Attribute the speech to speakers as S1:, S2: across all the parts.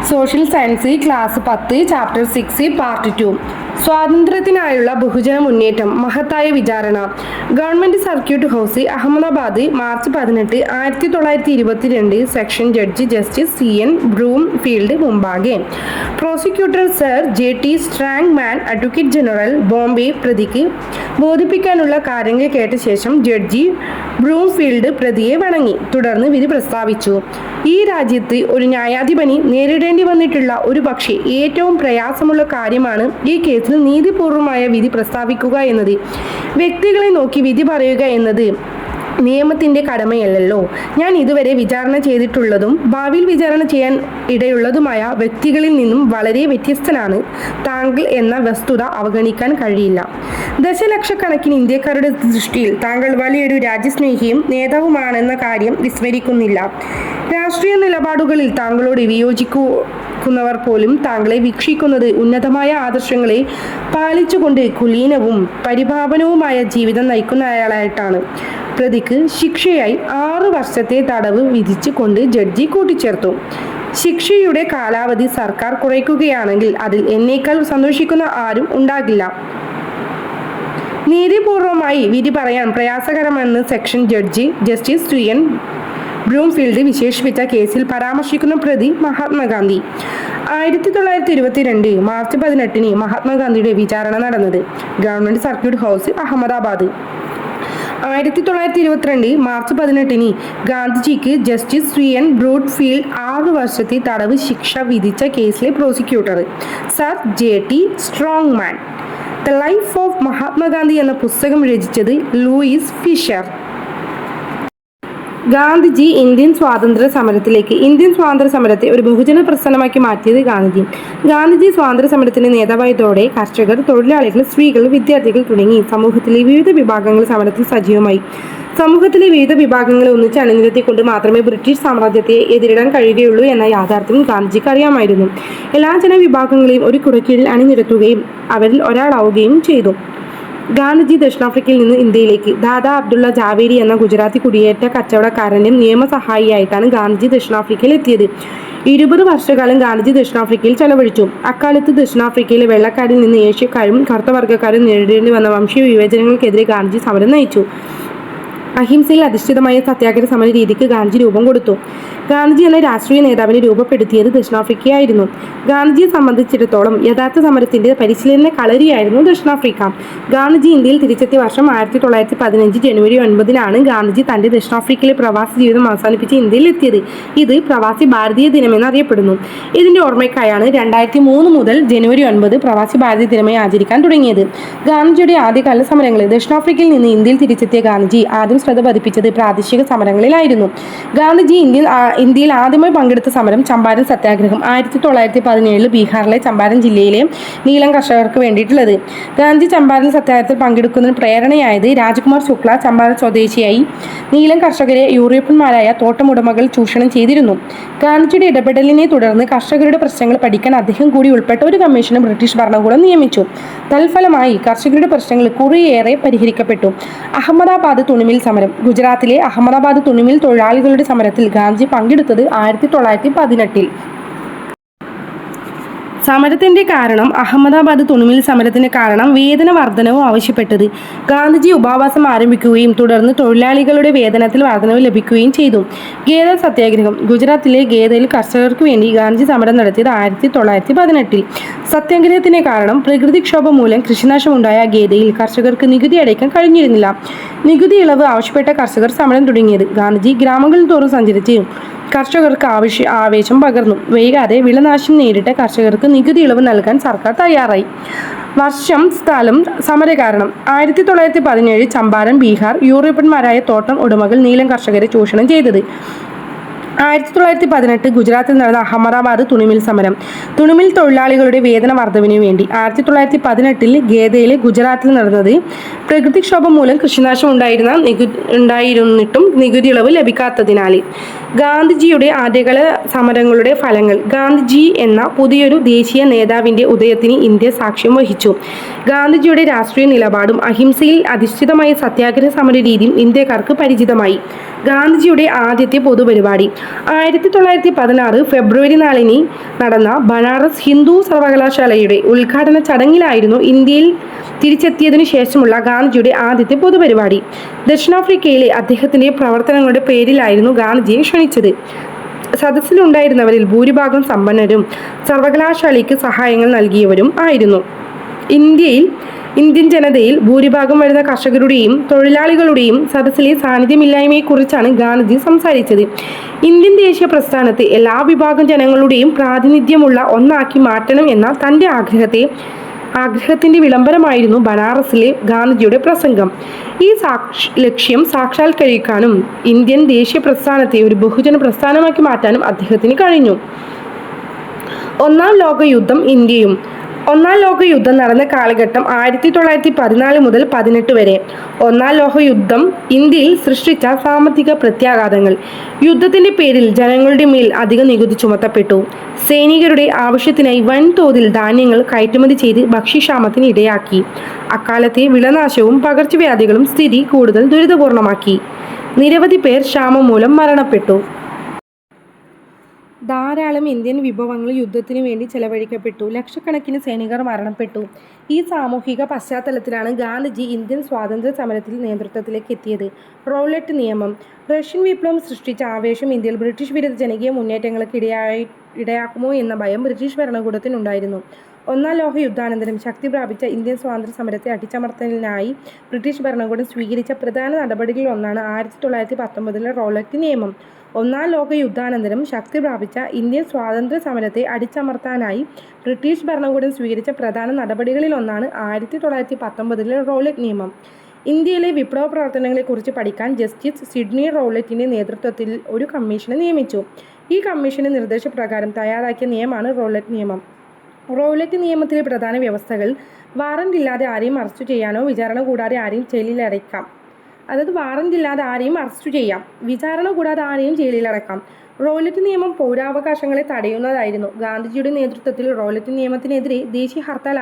S1: Social science class 10 chapter 6 part 2 സ്വാതന്ത്ര്യത്തിനായുള്ള ബഹുജന മുന്നേറ്റം മഹത്തായ വിചാരണ. Government circuit house, Ahmedabad, March 18, 1922. Section judge justice CN Broomfield മുമ്പാകെ. Prosecutor sir JT Strangman, advocate general, Bombay. പ്രതിക്ക് ബോധിപ്പിക്കാനുള്ള കാര്യങ്ങൾ കേട്ട ശേഷം ജഡ്ജി ബ്രൂംഫീൽഡ് പ്രതിയെ വണങ്ങി. തുടർന്ന് വിധി പ്രസ്താവിച്ചു. ഈ രാജ്യത്ത് ഒരു ന്യായാധിപന് നേരിടേണ്ടി വന്നിട്ടുള്ള ഒരു പക്ഷേ ഏറ്റവും പ്രയാസമുള്ള കാര്യമാണ് ഈ കേസിൽ നീതിപൂർവമായ വിധി പ്രസ്താവിക്കുക എന്നത്. വ്യക്തികളെ നോക്കി വിധി പറയുക എന്നത് നിയമത്തിന്റെ കടമയല്ലല്ലോ. ഞാൻ ഇതുവരെ വിചാരണ ചെയ്തിട്ടുള്ളതും ഭാവിയിൽ വിചാരണ ചെയ്യാൻ ഇടയുള്ളതുമായ വ്യക്തികളിൽ നിന്നും വളരെ വ്യത്യസ്തനാണ് താങ്കൾ എന്ന വസ്തുത അവഗണിക്കാൻ കഴിയില്ല. ദശലക്ഷക്കണക്കിന് ഇന്ത്യക്കാരുടെ ദൃഷ്ടിയിൽ താങ്കൾ വലിയൊരു രാജ്യസ്നേഹിയും നേതാവുമാണെന്ന കാര്യം വിസ്മരിക്കുന്നില്ല. രാഷ്ട്രീയ നിലപാടുകളിൽ താങ്കളോട് വിയോജിക്കുന്നവർ പോലും താങ്കളെ വീക്ഷിക്കുന്നത് ഉന്നതമായ ആദർശങ്ങളെ പാലിച്ചുകൊണ്ട് കുലീനവും പരിപാവനവുമായ ജീവിതം നയിക്കുന്നയാളായിട്ടാണ്. പ്രതിക്ക് ശിക്ഷയായി 6 വർഷത്തെ തടവ് വിധിച്ചു കൊണ്ട് ജഡ്ജി കൂട്ടിച്ചേർത്തു. ശിക്ഷയുടെ കാലാവധി സർക്കാർ കുറയ്ക്കുകയാണെങ്കിൽ അതിൽ എന്നേക്കാൾ സന്തോഷിക്കുന്ന ആരും ഉണ്ടാകില്ല. നീതിപൂർവമായി വിധി പറയാൻ പ്രയാസകരമെന്ന് സെക്ഷൻ ജഡ്ജി ജസ്റ്റിസ് CN ബ്രൂംഫീൽഡ് വിശേഷിപ്പിച്ച കേസിൽ പരാമർശിക്കുന്ന പ്രതി മഹാത്മാഗാന്ധി. 1922 മാർച്ച് 18 മഹാത്മാഗാന്ധിയുടെ വിചാരണ നടന്നത് government circuit house, Ahmedabad. 1922 March 18 ഗാന്ധിജിക്ക് justice CN ബ്രൂംഫീൽഡ് 6 വർഷത്തെ തടവ് ശിക്ഷ വിധിച്ച കേസിലെ prosecutor sir JT strongman the life of Mahatma Gandhi എന്ന പുസ്തകം രചിച്ചത് ലൂയിസ് ഫിഷർ. ഗാന്ധിജി ഇന്ത്യൻ സ്വാതന്ത്ര്യ സമരത്തെ ഒരു ബഹുജന പ്രസ്ഥാനമാക്കി മാറ്റിയത് ഗാന്ധിജി സ്വാതന്ത്ര്യ സമരത്തിന്റെ നേതാവായതോടെ കർഷകർ, തൊഴിലാളികൾ, സ്ത്രീകൾ, വിദ്യാർത്ഥികൾ തുടങ്ങി സമൂഹത്തിലെ വിവിധ വിഭാഗങ്ങൾ സമരത്തിൽ സജീവമായി. സമൂഹത്തിലെ വിവിധ വിഭാഗങ്ങളെ ഒന്നിച്ച് അണിനിരത്തിക്കൊണ്ട് മാത്രമേ ബ്രിട്ടീഷ് സാമ്രാജ്യത്തെ എതിരിടാൻ കഴിയുകയുള്ളൂ എന്ന യാഥാർത്ഥ്യം ഗാന്ധിജിക്ക് അറിയാമായിരുന്നു. എല്ലാ ജനവിഭാഗങ്ങളെയും ഒരു കുടക്കീഴിൽ അണിനിരത്തുകയും അവരിൽ ഒരാളാവുകയും ചെയ്തു. ഗാന്ധിജി ദക്ഷിണാഫ്രിക്കയിൽ നിന്ന് ഇന്ത്യയിലേക്ക് ദാദാ അബ്ദുള്ള ജാവേരി എന്ന ഗുജറാത്തി കുടിയേറ്റ കച്ചവടക്കാരൻ്റെ നിയമസഹായിയായിട്ടാണ് ഗാന്ധിജി ദക്ഷിണാഫ്രിക്കയിൽ എത്തിയത്. 20 വർഷക്കാലം ഗാന്ധിജി ദക്ഷിണാഫ്രിക്കയിൽ ചെലവഴിച്ചു. അക്കാലത്ത് ദക്ഷിണാഫ്രിക്കയിലെ വെള്ളക്കാരിൽ നിന്ന് ഏഷ്യക്കാരും കറുത്ത വർഗ്ഗക്കാരും നേരിടേണ്ടി വന്ന വംശീയ വിവേചനങ്ങൾക്കെതിരെ ഗാന്ധിജി സമരം നയിച്ചു. അഹിംസയിൽ അധിഷ്ഠിതമായ സത്യാഗ്രഹ സമര രീതിക്ക് ഗാന്ധിജി രൂപം കൊടുത്തു. ഗാന്ധിജി എന്ന രാഷ്ട്രീയ നേതാവിനെ രൂപപ്പെടുത്തിയത് ദക്ഷിണാഫ്രിക്കയായിരുന്നു. ഗാന്ധിജിയെ സംബന്ധിച്ചിടത്തോളം യഥാർത്ഥ സമരത്തിന്റെ പരിശീലന കളരിയായിരുന്നു ദക്ഷിണാഫ്രിക്ക. ഗാന്ധിജി ഇന്ത്യയിൽ തിരിച്ചെത്തിയ വർഷം 1915 ജനുവരി 9 ഗാന്ധിജി തന്റെ ദക്ഷിണാഫ്രിക്കയിലെ പ്രവാസി ജീവിതം അവസാനിപ്പിച്ച് ഇന്ത്യയിൽ എത്തിയത്. ഇത് പ്രവാസി ഭാരതീയ ദിനമെന്ന് അറിയപ്പെടുന്നു. ഇതിന്റെ ഓർമ്മയ്ക്കായാണ് 2003 മുതൽ ജനുവരി 9 പ്രവാസി ഭാരതീയ ദിനമായി ആചരിക്കാൻ തുടങ്ങിയത്. ഗാന്ധിജിയുടെ ആദ്യകാല സമരങ്ങളിൽ ദക്ഷിണാഫ്രിക്കയിൽ നിന്ന് ഇന്ത്യയിൽ തിരിച്ചെത്തിയ ഗാന്ധിജി ആദ്യം ശ്രദ്ധ പതിപ്പിച്ചത് പ്രാദേശിക സമരങ്ങളിലായിരുന്നു. ഗാന്ധിജി ഇന്ത്യയിൽ ആദ്യമായി പങ്കെടുത്ത സമരം ചമ്പാരൻ സത്യാഗ്രഹം. 1917 ബീഹാറിലെ ചമ്പാരൻ ജില്ലയിലെ നീലം കർഷകർക്ക് വേണ്ടിയിട്ടുള്ളത്. ഗാന്ധി ചമ്പാരൻ സത്യാഗ്രഹത്തിൽ പങ്കെടുക്കുന്നതിന് പ്രേരണയായത് രാജകുമാർ ശുക്ല ചമ്പാരൻ സ്വദേശിയായി നീലം കർഷകരെ യൂറോപ്യന്മാരായ തോട്ടമുടമകൾ ചൂഷണം ചെയ്തിരുന്നു. ഗാന്ധിജിയുടെ ഇടപെടലിനെ തുടർന്ന് കർഷകരുടെ പ്രശ്നങ്ങൾ പഠിക്കാൻ അദ്ദേഹം കൂടി ഉൾപ്പെട്ട ഒരു കമ്മീഷനെ ബ്രിട്ടീഷ് ഭരണകൂടം നിയമിച്ചു. തൽഫലമായി കർഷകരുടെ പ്രശ്നങ്ങൾ കുറേയേറെ പരിഹരിക്കപ്പെട്ടു. അഹമ്മദാബാദ് തുണിമിൽ സമരം. ഗുജറാത്തിലെ അഹമ്മദാബാദ് തുണിമിൽ തൊഴിലാളികളുടെ സമരത്തിൽ ഗാന്ധിജി പങ്കെടുത്തത് 1918. സമരത്തിന്റെ കാരണം അഹമ്മദാബാദ് തുണിമിൽ സമരത്തിന് കാരണം വേതന വർധനവും ആവശ്യപ്പെട്ടത്. ഗാന്ധിജി ഉപവാസം ആരംഭിക്കുകയും തുടർന്ന് തൊഴിലാളികളുടെ വേതനത്തിൽ വർധനവ് ലഭിക്കുകയും ചെയ്തു. ഗേദ സത്യാഗ്രഹം. ഗുജറാത്തിലെ ഗേദയിൽ കർഷകർക്ക് വേണ്ടി ഗാന്ധിജി സമരം നടത്തിയത് 1918. സത്യാഗ്രഹത്തിന് കാരണം പ്രകൃതിക്ഷോഭം മൂലം കൃഷിനാശമുണ്ടായ ഗേദയിൽ കർഷകർക്ക് നികുതി അടയ്ക്കാൻ കഴിഞ്ഞിരുന്നില്ല. നികുതി ഇളവ് ആവശ്യപ്പെട്ട കർഷകർ സമരം തുടങ്ങിയത്. ഗാന്ധിജി ഗ്രാമങ്ങളിൽ തോറും സഞ്ചരിച്ച് കർഷകർക്ക് ആവേശം പകർന്നു. വൈകാതെ വിളനാശം നേരിട്ട കർഷകർക്ക് നികുതി ഇളവ് നൽകാൻ സർക്കാർ തയ്യാറായി. വർഷം, സ്ഥലം, സമരകാരണം. 1917 ചമ്പാരൻ, ബീഹാർ. യൂറോപ്യന്മാരായ തോട്ടം ഉടമകൾ നീലം കർഷകരെ ചൂഷണം ചെയ്തത്. 1918 ഗുജറാത്തിൽ നടന്ന അഹമ്മദാബാദ് തുണിമിൽ സമരം. തുണിമിൽ തൊഴിലാളികളുടെ വേതന വർധനവിനു വേണ്ടി. 1918 ഗേദയിലെ ഗുജറാത്തിൽ നടന്നത് പ്രകൃതിക്ഷോഭം മൂലം കൃഷിനാശം ഉണ്ടായിരുന്നിട്ടും നികുതി ഇളവ് ലഭിക്കാത്തതിനാൽ. ഗാന്ധിജിയുടെ ആദ്യകാല സമരങ്ങളുടെ ഫലങ്ങൾ. ഗാന്ധിജി എന്ന പുതിയൊരു ദേശീയ നേതാവിൻ്റെ ഉദയത്തിന് ഇന്ത്യ സാക്ഷ്യം വഹിച്ചു. ഗാന്ധിജിയുടെ രാഷ്ട്രീയ നിലപാടും അഹിംസയിൽ അധിഷ്ഠിതമായ സത്യാഗ്രഹ സമര രീതിയും ഇന്ത്യക്കാർക്ക് പരിചിതമായി. ഗാന്ധിജിയുടെ ആദ്യത്തെ പൊതുപരിപാടി 1916 ഫെബ്രുവരി 4 നടന്ന ബനാറസ് ഹിന്ദു സർവകലാശാലയുടെ ഉദ്ഘാടന ചടങ്ങിലായിരുന്നു. ഇന്ത്യയിൽ തിരിച്ചെത്തിയതിനു ശേഷമുള്ള ഗാന്ധിജിയുടെ ആദ്യത്തെ പൊതുപരിപാടി. ദക്ഷിണാഫ്രിക്കയിലെ അദ്ദേഹത്തിൻ്റെ പ്രവർത്തനങ്ങളുടെ പേരിലായിരുന്നു ഗാന്ധിജിയെ ക്ഷണിച്ചത്. സദസ്സിലുണ്ടായിരുന്നവരിൽ ഭൂരിഭാഗം സമ്പന്നരും സർവകലാശാലയ്ക്ക് സഹായങ്ങൾ നൽകിയവരും ആയിരുന്നു. ഇന്ത്യൻ ജനതയിൽ ഭൂരിഭാഗം വരുന്ന കർഷകരുടെയും തൊഴിലാളികളുടെയും സദസ്സിലെ സാന്നിധ്യമില്ലായ്മയെക്കുറിച്ചാണ് ഗാന്ധിജി സംസാരിച്ചത്. ഇന്ത്യൻ ദേശീയ പ്രസ്ഥാനത്തെ എല്ലാ വിഭാഗം ജനങ്ങളുടെയും പ്രാതിനിധ്യമുള്ള ഒന്നാക്കി മാറ്റണം എന്ന തൻ്റെ ആഗ്രഹത്തിൻ്റെ വിളംബരമായിരുന്നു ബനാറസിലെ ഗാന്ധിജിയുടെ പ്രസംഗം. ഈ ലക്ഷ്യം സാക്ഷാത്കരിക്കാനും ഇന്ത്യൻ ദേശീയ പ്രസ്ഥാനത്തെ ഒരു ബഹുജന പ്രസ്ഥാനമാക്കി മാറ്റാനും അദ്ദേഹത്തിന് കഴിഞ്ഞു. ഒന്നാം ലോകയുദ്ധം. ഇന്ത്യയും ഒന്നാം ലോകയുദ്ധം നടന്ന കാലഘട്ടം 1914 മുതൽ 18 വരെ. ഒന്നാം ലോകയുദ്ധം ഇന്ത്യയിൽ സൃഷ്ടിച്ച സാമ്പത്തിക പ്രത്യാഘാതങ്ങൾ. യുദ്ധത്തിൻ്റെ പേരിൽ ജനങ്ങളുടെ മേൽ അധിക നികുതി ചുമത്തപ്പെട്ടു. സൈനികരുടെ ആവശ്യത്തിനായി വൻതോതിൽ ധാന്യങ്ങൾ കയറ്റുമതി ചെയ്ത് ഭക്ഷ്യക്ഷാമത്തിന് ഇടയാക്കി. അക്കാലത്തെ വിളനാശവും പകർച്ചവ്യാധികളും സ്ഥിതി കൂടുതൽ ദുരിതപൂർണമാക്കി. നിരവധി പേർ ക്ഷാമം മൂലം മരണപ്പെട്ടു. ധാരാളം ഇന്ത്യൻ വിഭവങ്ങൾ യുദ്ധത്തിനു വേണ്ടി ചെലവഴിക്കപ്പെട്ടു. ലക്ഷക്കണക്കിന് സൈനികർ മരണപ്പെട്ടു. ഈ സാമൂഹിക പശ്ചാത്തലത്തിലാണ് ഗാന്ധിജി ഇന്ത്യൻ സ്വാതന്ത്ര്യ സമരത്തിൽ നേതൃത്വത്തിലേക്ക് എത്തിയത്. റൗലറ്റ് നിയമം. റഷ്യൻ വിപ്ലവം സൃഷ്ടിച്ച ആവേശം ഇന്ത്യയിൽ ബ്രിട്ടീഷ് വിരുദ്ധ ജനകീയ മുന്നേറ്റങ്ങൾക്ക് ഇടയാക്കുമോ എന്ന ഭയം ബ്രിട്ടീഷ് ഭരണകൂടത്തിനുണ്ടായിരുന്നു. ഒന്നാം ലോക യുദ്ധാനന്തരം ശക്തി പ്രാപിച്ച ഇന്ത്യൻ സ്വാതന്ത്ര്യ സമരത്തെ അടിച്ചമർത്തലിനായി ബ്രിട്ടീഷ് ഭരണകൂടം സ്വീകരിച്ച പ്രധാന നടപടികളിലൊന്നാണ് 1919 റൗലറ്റ് നിയമം. ഒന്നാം ലോക യുദ്ധാനന്തരം ശക്തി പ്രാപിച്ച ഇന്ത്യൻ സ്വാതന്ത്ര്യ സമരത്തെ അടിച്ചമർത്താനായി ബ്രിട്ടീഷ് ഭരണകൂടം സ്വീകരിച്ച പ്രധാന നടപടികളിലൊന്നാണ് 1919 റൗലറ്റ് നിയമം. ഇന്ത്യയിലെ വിപ്ലവ പ്രവർത്തനങ്ങളെക്കുറിച്ച് പഠിക്കാൻ ജസ്റ്റിസ് സിഡ്നി റൗലറ്റിൻ്റെ നേതൃത്വത്തിൽ ഒരു കമ്മീഷനെ നിയമിച്ചു. ഈ കമ്മീഷന്റെ നിർദ്ദേശപ്രകാരം തയ്യാറാക്കിയ നിയമമാണ് റൗലറ്റ് നിയമം. റൗലറ്റ് നിയമത്തിലെ പ്രധാന വ്യവസ്ഥകൾ: വാറന്റ് ഇല്ലാതെ ആരെയും അറസ്റ്റ് ചെയ്യാനോ വിചാരണ കൂടാതെ ആരെയും ജയിലിലടയ്ക്കാം. വാറന്റില്ലാതെ ആരെയും അറസ്റ്റ് ചെയ്യാം, വിചാരണ കൂടാതെ ആരെയും ജയിലിലടക്കാം. റൗലറ്റ് നിയമം പൗരാവകാശങ്ങളെ തടയുന്നതായിരുന്നു. ഗാന്ധിജിയുടെ നേതൃത്വത്തിൽ റൗലറ്റ് നിയമത്തിനെതിരെ ദേശീയ ഹർത്താൽ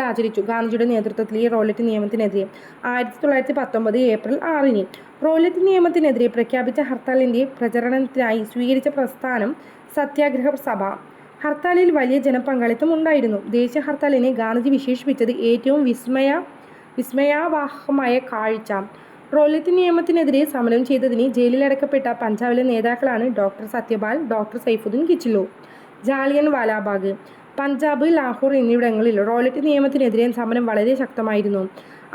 S1: ആചരിച്ചു. ഗാന്ധിജിയുടെ നേതൃത്വത്തിൽ ഈ റൗലറ്റ് നിയമത്തിനെതിരെ 1919 ഏപ്രിൽ 6 റൗലറ്റ് നിയമത്തിനെതിരെ പ്രഖ്യാപിച്ച ഹർത്താലിൻ്റെ പ്രചരണത്തിനായി സ്വീകരിച്ച പ്രസ്ഥാനം സത്യാഗ്രഹ സഭ. ഹർത്താലിൽ വലിയ ജനപങ്കാളിത്തം ഉണ്ടായിരുന്നു. ദേശീയ ഹർത്താലിനെ ഗാന്ധിജി വിശേഷിപ്പിച്ചത് ഏറ്റവും വിസ്മയാവഹമായ കാഴ്ച. റൗലറ്റ് നിയമത്തിനെതിരെ സമരം ചെയ്തതിന് ജയിലിലടക്കപ്പെട്ട പഞ്ചാബിലെ നേതാക്കളാണ് ഡോക്ടർ സത്യപാൽ, ഡോക്ടർ സൈഫുദ്ദീൻ കിച്ചിലു. ജാലിയൻ വാലാബാഗ്. പഞ്ചാബ്, ലാഹോർ എന്നിവിടങ്ങളിൽ റൗലറ്റ് നിയമത്തിനെതിരെ സമരം വളരെ ശക്തമായിരുന്നു.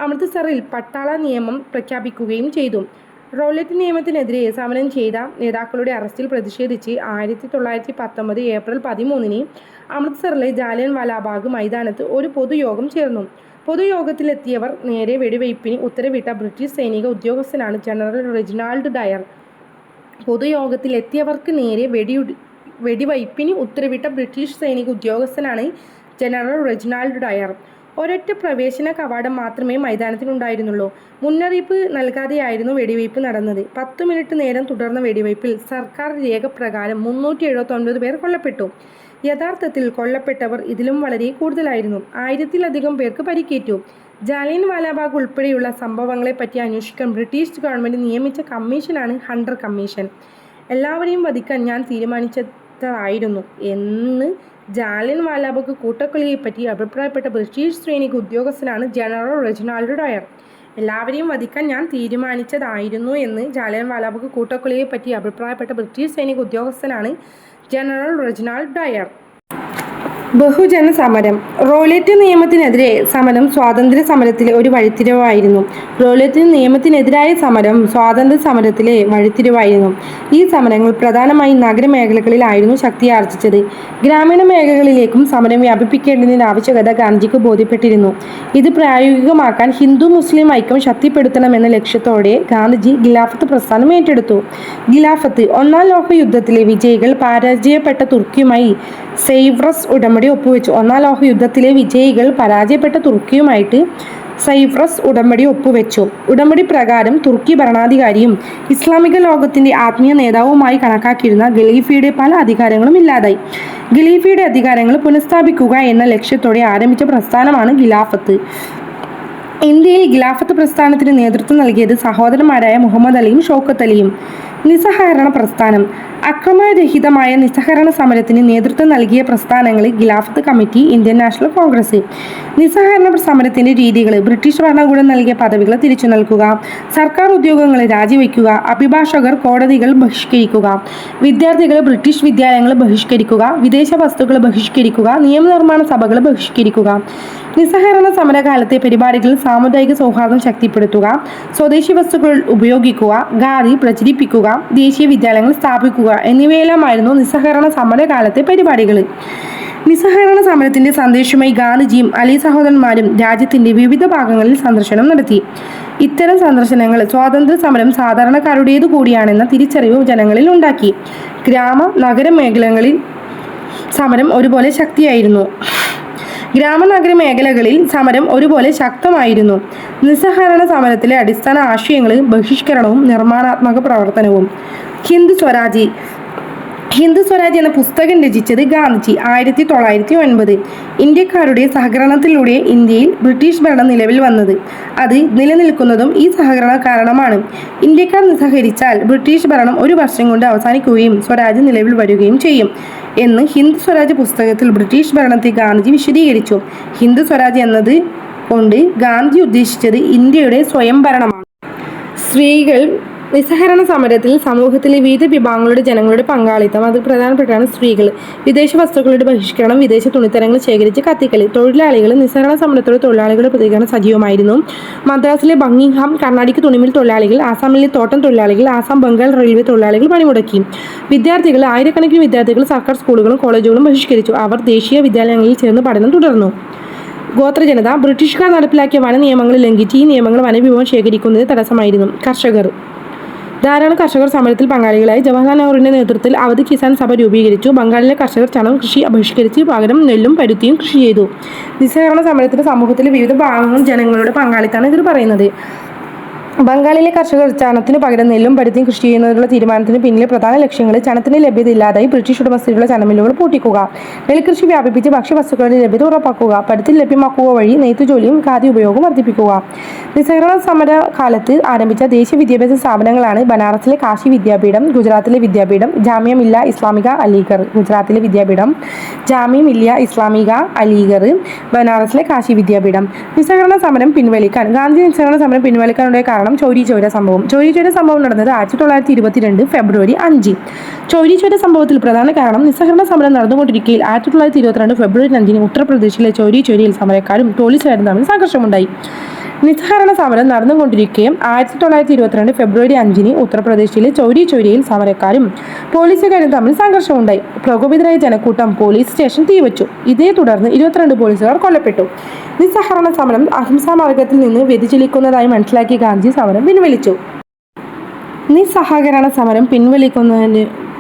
S1: അമൃത്സറിൽ പട്ടാള നിയമം പ്രഖ്യാപിക്കുകയും ചെയ്തു. റൗലറ്റ് നിയമത്തിനെതിരെ സമരം ചെയ്ത നേതാക്കളുടെ അറസ്റ്റിൽ പ്രതിഷേധിച്ച് 1919 ഏപ്രിൽ 13 അമൃത്സറിലെ ജാലിയൻ വാലാബാഗ് മൈതാനത്ത് ഒരു പൊതുയോഗം ചേർന്നു. പൊതുയോഗത്തിലെത്തിയവർ നേരെ വെടിവയ്പ്പിന് ഉത്തരവിട്ട ബ്രിട്ടീഷ് സൈനിക ഉദ്യോഗസ്ഥനാണ് ജനറൽ റെജിനാൾഡ് ഡയർ. പൊതുയോഗത്തിലെത്തിയവർക്ക് നേരെ വെടിവയ്പ്പിന് ഉത്തരവിട്ട ബ്രിട്ടീഷ് സൈനിക ഉദ്യോഗസ്ഥനാണ് ജനറൽ റെജിനാൾഡ് ഡയർ. ഒരൊറ്റ പ്രവേശന കവാടം മാത്രമേ മൈതാനത്തിനുണ്ടായിരുന്നുള്ളൂ. മുന്നറിയിപ്പ് നൽകാതെയായിരുന്നു വെടിവയ്പ് നടന്നത്. 10 മിനിറ്റ് നേരം തുടർന്ന വെടിവയ്പിൽ സർക്കാർ രേഖ പ്രകാരം 379 പേർ കൊല്ലപ്പെട്ടു. യഥാർത്ഥത്തിൽ കൊല്ലപ്പെട്ടവർ ഇതിലും വളരെ കൂടുതലായിരുന്നു. 1000-ലധികം പേർക്ക് പരിക്കേറ്റു. ജാലിയൻ വാലാബാഗ് ഉൾപ്പെടെയുള്ള സംഭവങ്ങളെപ്പറ്റി അന്വേഷിക്കാൻ ബ്രിട്ടീഷ് ഗവൺമെൻറ് നിയമിച്ച കമ്മീഷനാണ് ഹണ്ടർ കമ്മീഷൻ. എല്ലാവരെയും വധിക്കാൻ ഞാൻ തീരുമാനിച്ചതായിരുന്നു എന്ന് ജാലിയൻ വാലാബാഗ് കൂട്ടക്കൊലയെപ്പറ്റി അഭിപ്രായപ്പെട്ട ബ്രിട്ടീഷ് സൈനിക ഉദ്യോഗസ്ഥനാണ് ജനറൽ റെജിനാൾഡ് ഡയർ. എല്ലാവരെയും വധിക്കാൻ ഞാൻ തീരുമാനിച്ചതായിരുന്നു എന്ന് ജാലിയൻ വാലാബാഗ് കൂട്ടക്കൊലയെപ്പറ്റി അഭിപ്രായപ്പെട്ട ബ്രിട്ടീഷ് സൈനിക ഉദ്യോഗസ്ഥനാണ് ജനറൽ റെജിനാൾഡ് ഡയർ. ബഹുജന സമരം. റൗലറ്റ് നിയമത്തിനെതിരെ സമരം സ്വാതന്ത്ര്യ സമരത്തിലെ ഒരു വഴിത്തിരിവായിരുന്നു. റൗലറ്റ് നിയമത്തിനെതിരായ സമരം സ്വാതന്ത്ര്യ സമരത്തിലെ വഴിത്തിരിവായിരുന്നു. ഈ സമരങ്ങൾ പ്രധാനമായും നഗരമേഖലകളിലായിരുന്നു ശക്തിയാർജിച്ചത്. ഗ്രാമീണ മേഖലകളിലേക്കും സമരം വ്യാപിപ്പിക്കേണ്ടതിൻ്റെ ആവശ്യകത ഗാന്ധിജിക്ക് ബോധ്യപ്പെട്ടിരുന്നു. ഇത് പ്രായോഗികമാക്കാൻ ഹിന്ദു മുസ്ലിം ഐക്യം ശക്തിപ്പെടുത്തണമെന്ന ലക്ഷ്യത്തോടെ ഗാന്ധിജി ഖിലാഫത്ത് പ്രസ്ഥാനം ഏറ്റെടുത്തു. ഖിലാഫത്ത്. ഒന്നാം ലോക യുദ്ധത്തിലെ വിജയികൾ പരാജയപ്പെട്ട തുർക്കിയുമായി സൈപ്രസ് ഉടമ്പടി ഒപ്പുവെച്ചു. ഒന്നാം ലോക യുദ്ധത്തിലെ വിജയികൾ പരാജയപ്പെട്ട തുർക്കിയുമായിട്ട് സൈപ്രസ് ഉടമ്പടി ഒപ്പുവെച്ചു. ഉടമ്പടി പ്രകാരം തുർക്കി ഭരണാധികാരിയും ഇസ്ലാമിക ലോകത്തിന്റെ ആത്മീയ നേതാവുമായി കണക്കാക്കിയിരുന്ന ഖലീഫയുടെ പല അധികാരങ്ങളും ഇല്ലാതായി. ഖലീഫയുടെ അധികാരങ്ങൾ പുനഃസ്ഥാപിക്കുക എന്ന ലക്ഷ്യത്തോടെ ആരംഭിച്ച പ്രസ്ഥാനമാണ് ഖിലാഫത്ത്. ഇന്ത്യയിൽ ഖിലാഫത്ത് പ്രസ്ഥാനത്തിന് നേതൃത്വം നൽകിയത് സഹോദരന്മാരായ മുഹമ്മദ് അലിയും ഷൗക്കത്ത് അലിയും. നിസ്സഹകരണ പ്രസ്ഥാനം. അക്രമരഹിതമായ നിസ്സഹകരണ സമരത്തിന് നേതൃത്വം നൽകിയ പ്രസ്ഥാനങ്ങളിൽ ഖിലാഫത്ത് കമ്മിറ്റി, ഇന്ത്യൻ നാഷണൽ കോൺഗ്രസ്. നിസ്സഹകരണ സമരത്തിന്റെ രീതികൾ: ബ്രിട്ടീഷ് ഭരണകൂടം നൽകിയ പദവികൾ തിരിച്ചു നൽകുക, സർക്കാർ ഉദ്യോഗങ്ങൾ രാജിവെക്കുക, അഭിഭാഷകർ കോടതികൾ ബഹിഷ്കരിക്കുക, വിദ്യാർത്ഥികൾ ബ്രിട്ടീഷ് വിദ്യാലയങ്ങൾ ബഹിഷ്കരിക്കുക, വിദേശ വസ്തുക്കൾ ബഹിഷ്കരിക്കുക, നിയമനിർമ്മാണ സഭകൾ ബഹിഷ്കരിക്കുക. നിസ്സഹകരണ സമരകാലത്തെ പരിപാടികളിൽ സാമുദായിക സൗഹാർദ്ദം ശക്തിപ്പെടുത്തുക, സ്വദേശി വസ്തുക്കൾ ഉപയോഗിക്കുക, ഖാദി പ്രചരിപ്പിക്കുക, ദേശീയ വിദ്യാലയങ്ങൾ സ്ഥാപിക്കുക എന്നിവയെല്ലാമായിരുന്നു നിസ്സഹകരണ സമരകാലത്തെ പരിപാടികൾ. നിസ്സഹകരണ സമരത്തിന്റെ സന്ദേശമായി ഗാന്ധിജിയും അലി സഹോദരന്മാരും രാജ്യത്തിന്റെ വിവിധ ഭാഗങ്ങളിൽ സന്ദർശനം നടത്തി. ഇത്തരം സന്ദർശനങ്ങൾ സ്വാതന്ത്ര്യ സമരം സാധാരണക്കാരുടേതു കൂടിയാണെന്ന തിരിച്ചറിവ് ജനങ്ങളിൽ ഉണ്ടാക്കി. ഗ്രാമ നഗര മേഖലകളിൽ സമരം ഒരുപോലെ ശക്തിയായിരുന്നു. ഗ്രാമനഗര മേഖലകളിൽ സമരം ഒരുപോലെ ശക്തമായിരുന്നു. നിസ്സഹകരണ സമരത്തിലെ അടിസ്ഥാന ആശയങ്ങൾ ബഹിഷ്കരണവും നിർമ്മാണാത്മക പ്രവർത്തനവും. ഹിന്ദ് സ്വരാജ് എന്ന പുസ്തകം രചിച്ചത് ഗാന്ധിജി 1909. ഇന്ത്യക്കാരുടെ സഹകരണത്തിലൂടെ ഇന്ത്യയിൽ ബ്രിട്ടീഷ് ഭരണം നിലവിൽ വന്നത്. അത് നിലനിൽക്കുന്നതും ഈ സഹകരണം കാരണമാണ്. ഇന്ത്യക്കാർ നിസ്സഹകരിച്ചാൽ ബ്രിട്ടീഷ് ഭരണം ഒരു വർഷം കൊണ്ട് അവസാനിക്കുകയും സ്വരാജ് നിലവിൽ വരികയും ചെയ്യും എന്ന് ഹിന്ദ് സ്വരാജ് പുസ്തകത്തിൽ ബ്രിട്ടീഷ് ഭരണത്തെ ഗാന്ധിജി വിശദീകരിച്ചു. ഹിന്ദ് സ്വരാജ് എന്നത് കൊണ്ട് ഗാന്ധിജി ഉദ്ദേശിച്ചത് ഇന്ത്യയുടെ സ്വയംഭരണമാണ്. സ്ത്രീകൾ നിസ്സഹകരണ സമരത്തിൽ സമൂഹത്തിലെ വിവിധ വിഭാഗങ്ങളുടെ ജനങ്ങളുടെ പങ്കാളിത്തം. അതിൽ പ്രധാനപ്പെട്ടാണ് സ്ത്രീകൾ. വിദേശ വസ്തുക്കളുടെ ബഹിഷ്കരണം, വിദേശ തുണിത്തരങ്ങൾ ശേഖരിച്ച് കത്തിക്കൽ. തൊഴിലാളികൾ. നിസ്സഹകരണ സമരത്തോടെ തൊഴിലാളികളുടെ പ്രതികരണം സജീവമായിരുന്നു. മദ്രാസിലെ ബർമിംഗ്ഹാം കർണാടിക് തുണിമിൽ തൊഴിലാളികൾ, ആസാമിലെ തോട്ടം തൊഴിലാളികൾ, ആസാം ബംഗാൾ റെയിൽവേ തൊഴിലാളികൾ പണിമുടക്കി. വിദ്യാർത്ഥികൾ. ആയിരക്കണക്കിന് വിദ്യാർത്ഥികൾ സർക്കാർ സ്കൂളുകളും കോളേജുകളും ബഹിഷ്കരിച്ചു. അവർ ദേശീയ വിദ്യാലയങ്ങളിൽ ചേർന്ന് പഠനം തുടർന്നു. ഗോത്രജനത. ബ്രിട്ടീഷുകാർ നടപ്പിലാക്കിയ വന നിയമങ്ങൾ ലംഘിച്ച് ഈ നിയമങ്ങൾ വനവിഭവം ശേഖരിക്കുന്നതിന് തടസ്സമായിരുന്നു. കർഷകർ. ധാരാളം കർഷകർ സമരത്തിൽ പങ്കാളികളായി. ജവഹർലാൽ നെഹ്റുവിന്റെ നേതൃത്വത്തിൽ അവധ് കിസാൻ സഭ രൂപീകരിച്ചു. ബംഗാളിലെ കർഷകർ ചണം കൃഷി ബഹിഷ്കരിച്ച് പകരം നെല്ലും പരുത്തിയും കൃഷി ചെയ്തു. നിസ്സഹകരണ സമരത്തിൽ സമൂഹത്തിലെ വിവിധ ഭാഗങ്ങൾ ജനങ്ങളുടെ പങ്കാളിത്തമാണ് ഇതിൽ പറയുന്നത്. ബംഗാളിലെ കർഷകർ ചണത്തിന് പകരം നെല്ലും പരുത്തിയും കൃഷി ചെയ്യുന്നതിനുള്ള തീരുമാനത്തിന് പിന്നിലെ പ്രധാന ലക്ഷ്യങ്ങൾ: ചണത്തിന്റെ ലഭ്യത ഇല്ലാതായി ബ്രിട്ടീഷ് ഉടമസ്ഥതയിലുള്ള ചണമില്ലുകൾ പൂട്ടിക്കുക, നെൽകൃഷി വ്യാപിപ്പിച്ച് ഭക്ഷ്യവസ്തുക്കളുടെ ലഭ്യത ഉറപ്പാക്കുക, പരുത്തി ലഭ്യമാക്കുക വഴി നെയ്ത്തുജോലിയും ഖാദി ഉപയോഗവും വർദ്ധിപ്പിക്കുക. നിസ്സഹകരണ സമര കാലത്ത് ആരംഭിച്ച ദേശീയ വിദ്യാഭ്യാസ സ്ഥാപനങ്ങളാണ് ബനാറസിലെ കാശി വിദ്യാപീഠം, ഗുജറാത്തിലെ വിദ്യാപീഠം, ജാമിയ മില്ലിയ ഇസ്ലാമിക അലിഗർ. ഗുജറാത്തിലെ വിദ്യാപീഠം ജാമിയ മില്ലിയ ഇസ്ലാമിക അലിഗർ, ബനാറസിലെ കാശി വിദ്യാപീഠം. നിസ്സഹകരണ സമരം പിൻവലിക്കാൻ. ഗാന്ധി നിസ്സഹകരണ സമരം പിൻവലിക്കാനുള്ള കാരണം ചൗരി ചോര സംഭവം. ചൗരി ചോര സംഭവം നടന്നത് 1922 ഫെബ്രുവരി 5. ചൗരി ചോര സംഭവത്തിൽ പ്രധാന കാരണം നിസ്സഹകരണ സമരം നടന്നുകൊണ്ടിരിക്കുകയിൽ 1922 ഫെബ്രുവരി 5 ഉത്തർപ്രദേശിലെ ചൗരി ചോരയിൽ സമരക്കാരും പോലീസുകാരും തമ്മിൽ സംഘർഷമുണ്ടായി. നിസ്സഹകരണ സമരം നടന്നുകൊണ്ടിരിക്കെ 1922 ഫെബ്രുവരി 5 ഉത്തർപ്രദേശിലെ ചൗരി ചോരയിൽ സമരക്കാരും പോലീസുകാരും തമ്മിൽ സംഘർഷമുണ്ടായി. പ്രകോപിതരായ ജനക്കൂട്ടം പോലീസ് സ്റ്റേഷൻ തീവച്ചു. ഇതേ തുടർന്ന് 22 പോലീസുകാർ കൊല്ലപ്പെട്ടു. നിസ്സഹകരണ സമരം അഹിംസാ മാർഗത്തിൽ നിന്ന് വ്യതിചലിക്കുന്നതായി മനസ്സിലാക്കിയ ഗാന്ധി സമരം പിൻവലിച്ചു. നിസ്സഹകരണ സമരം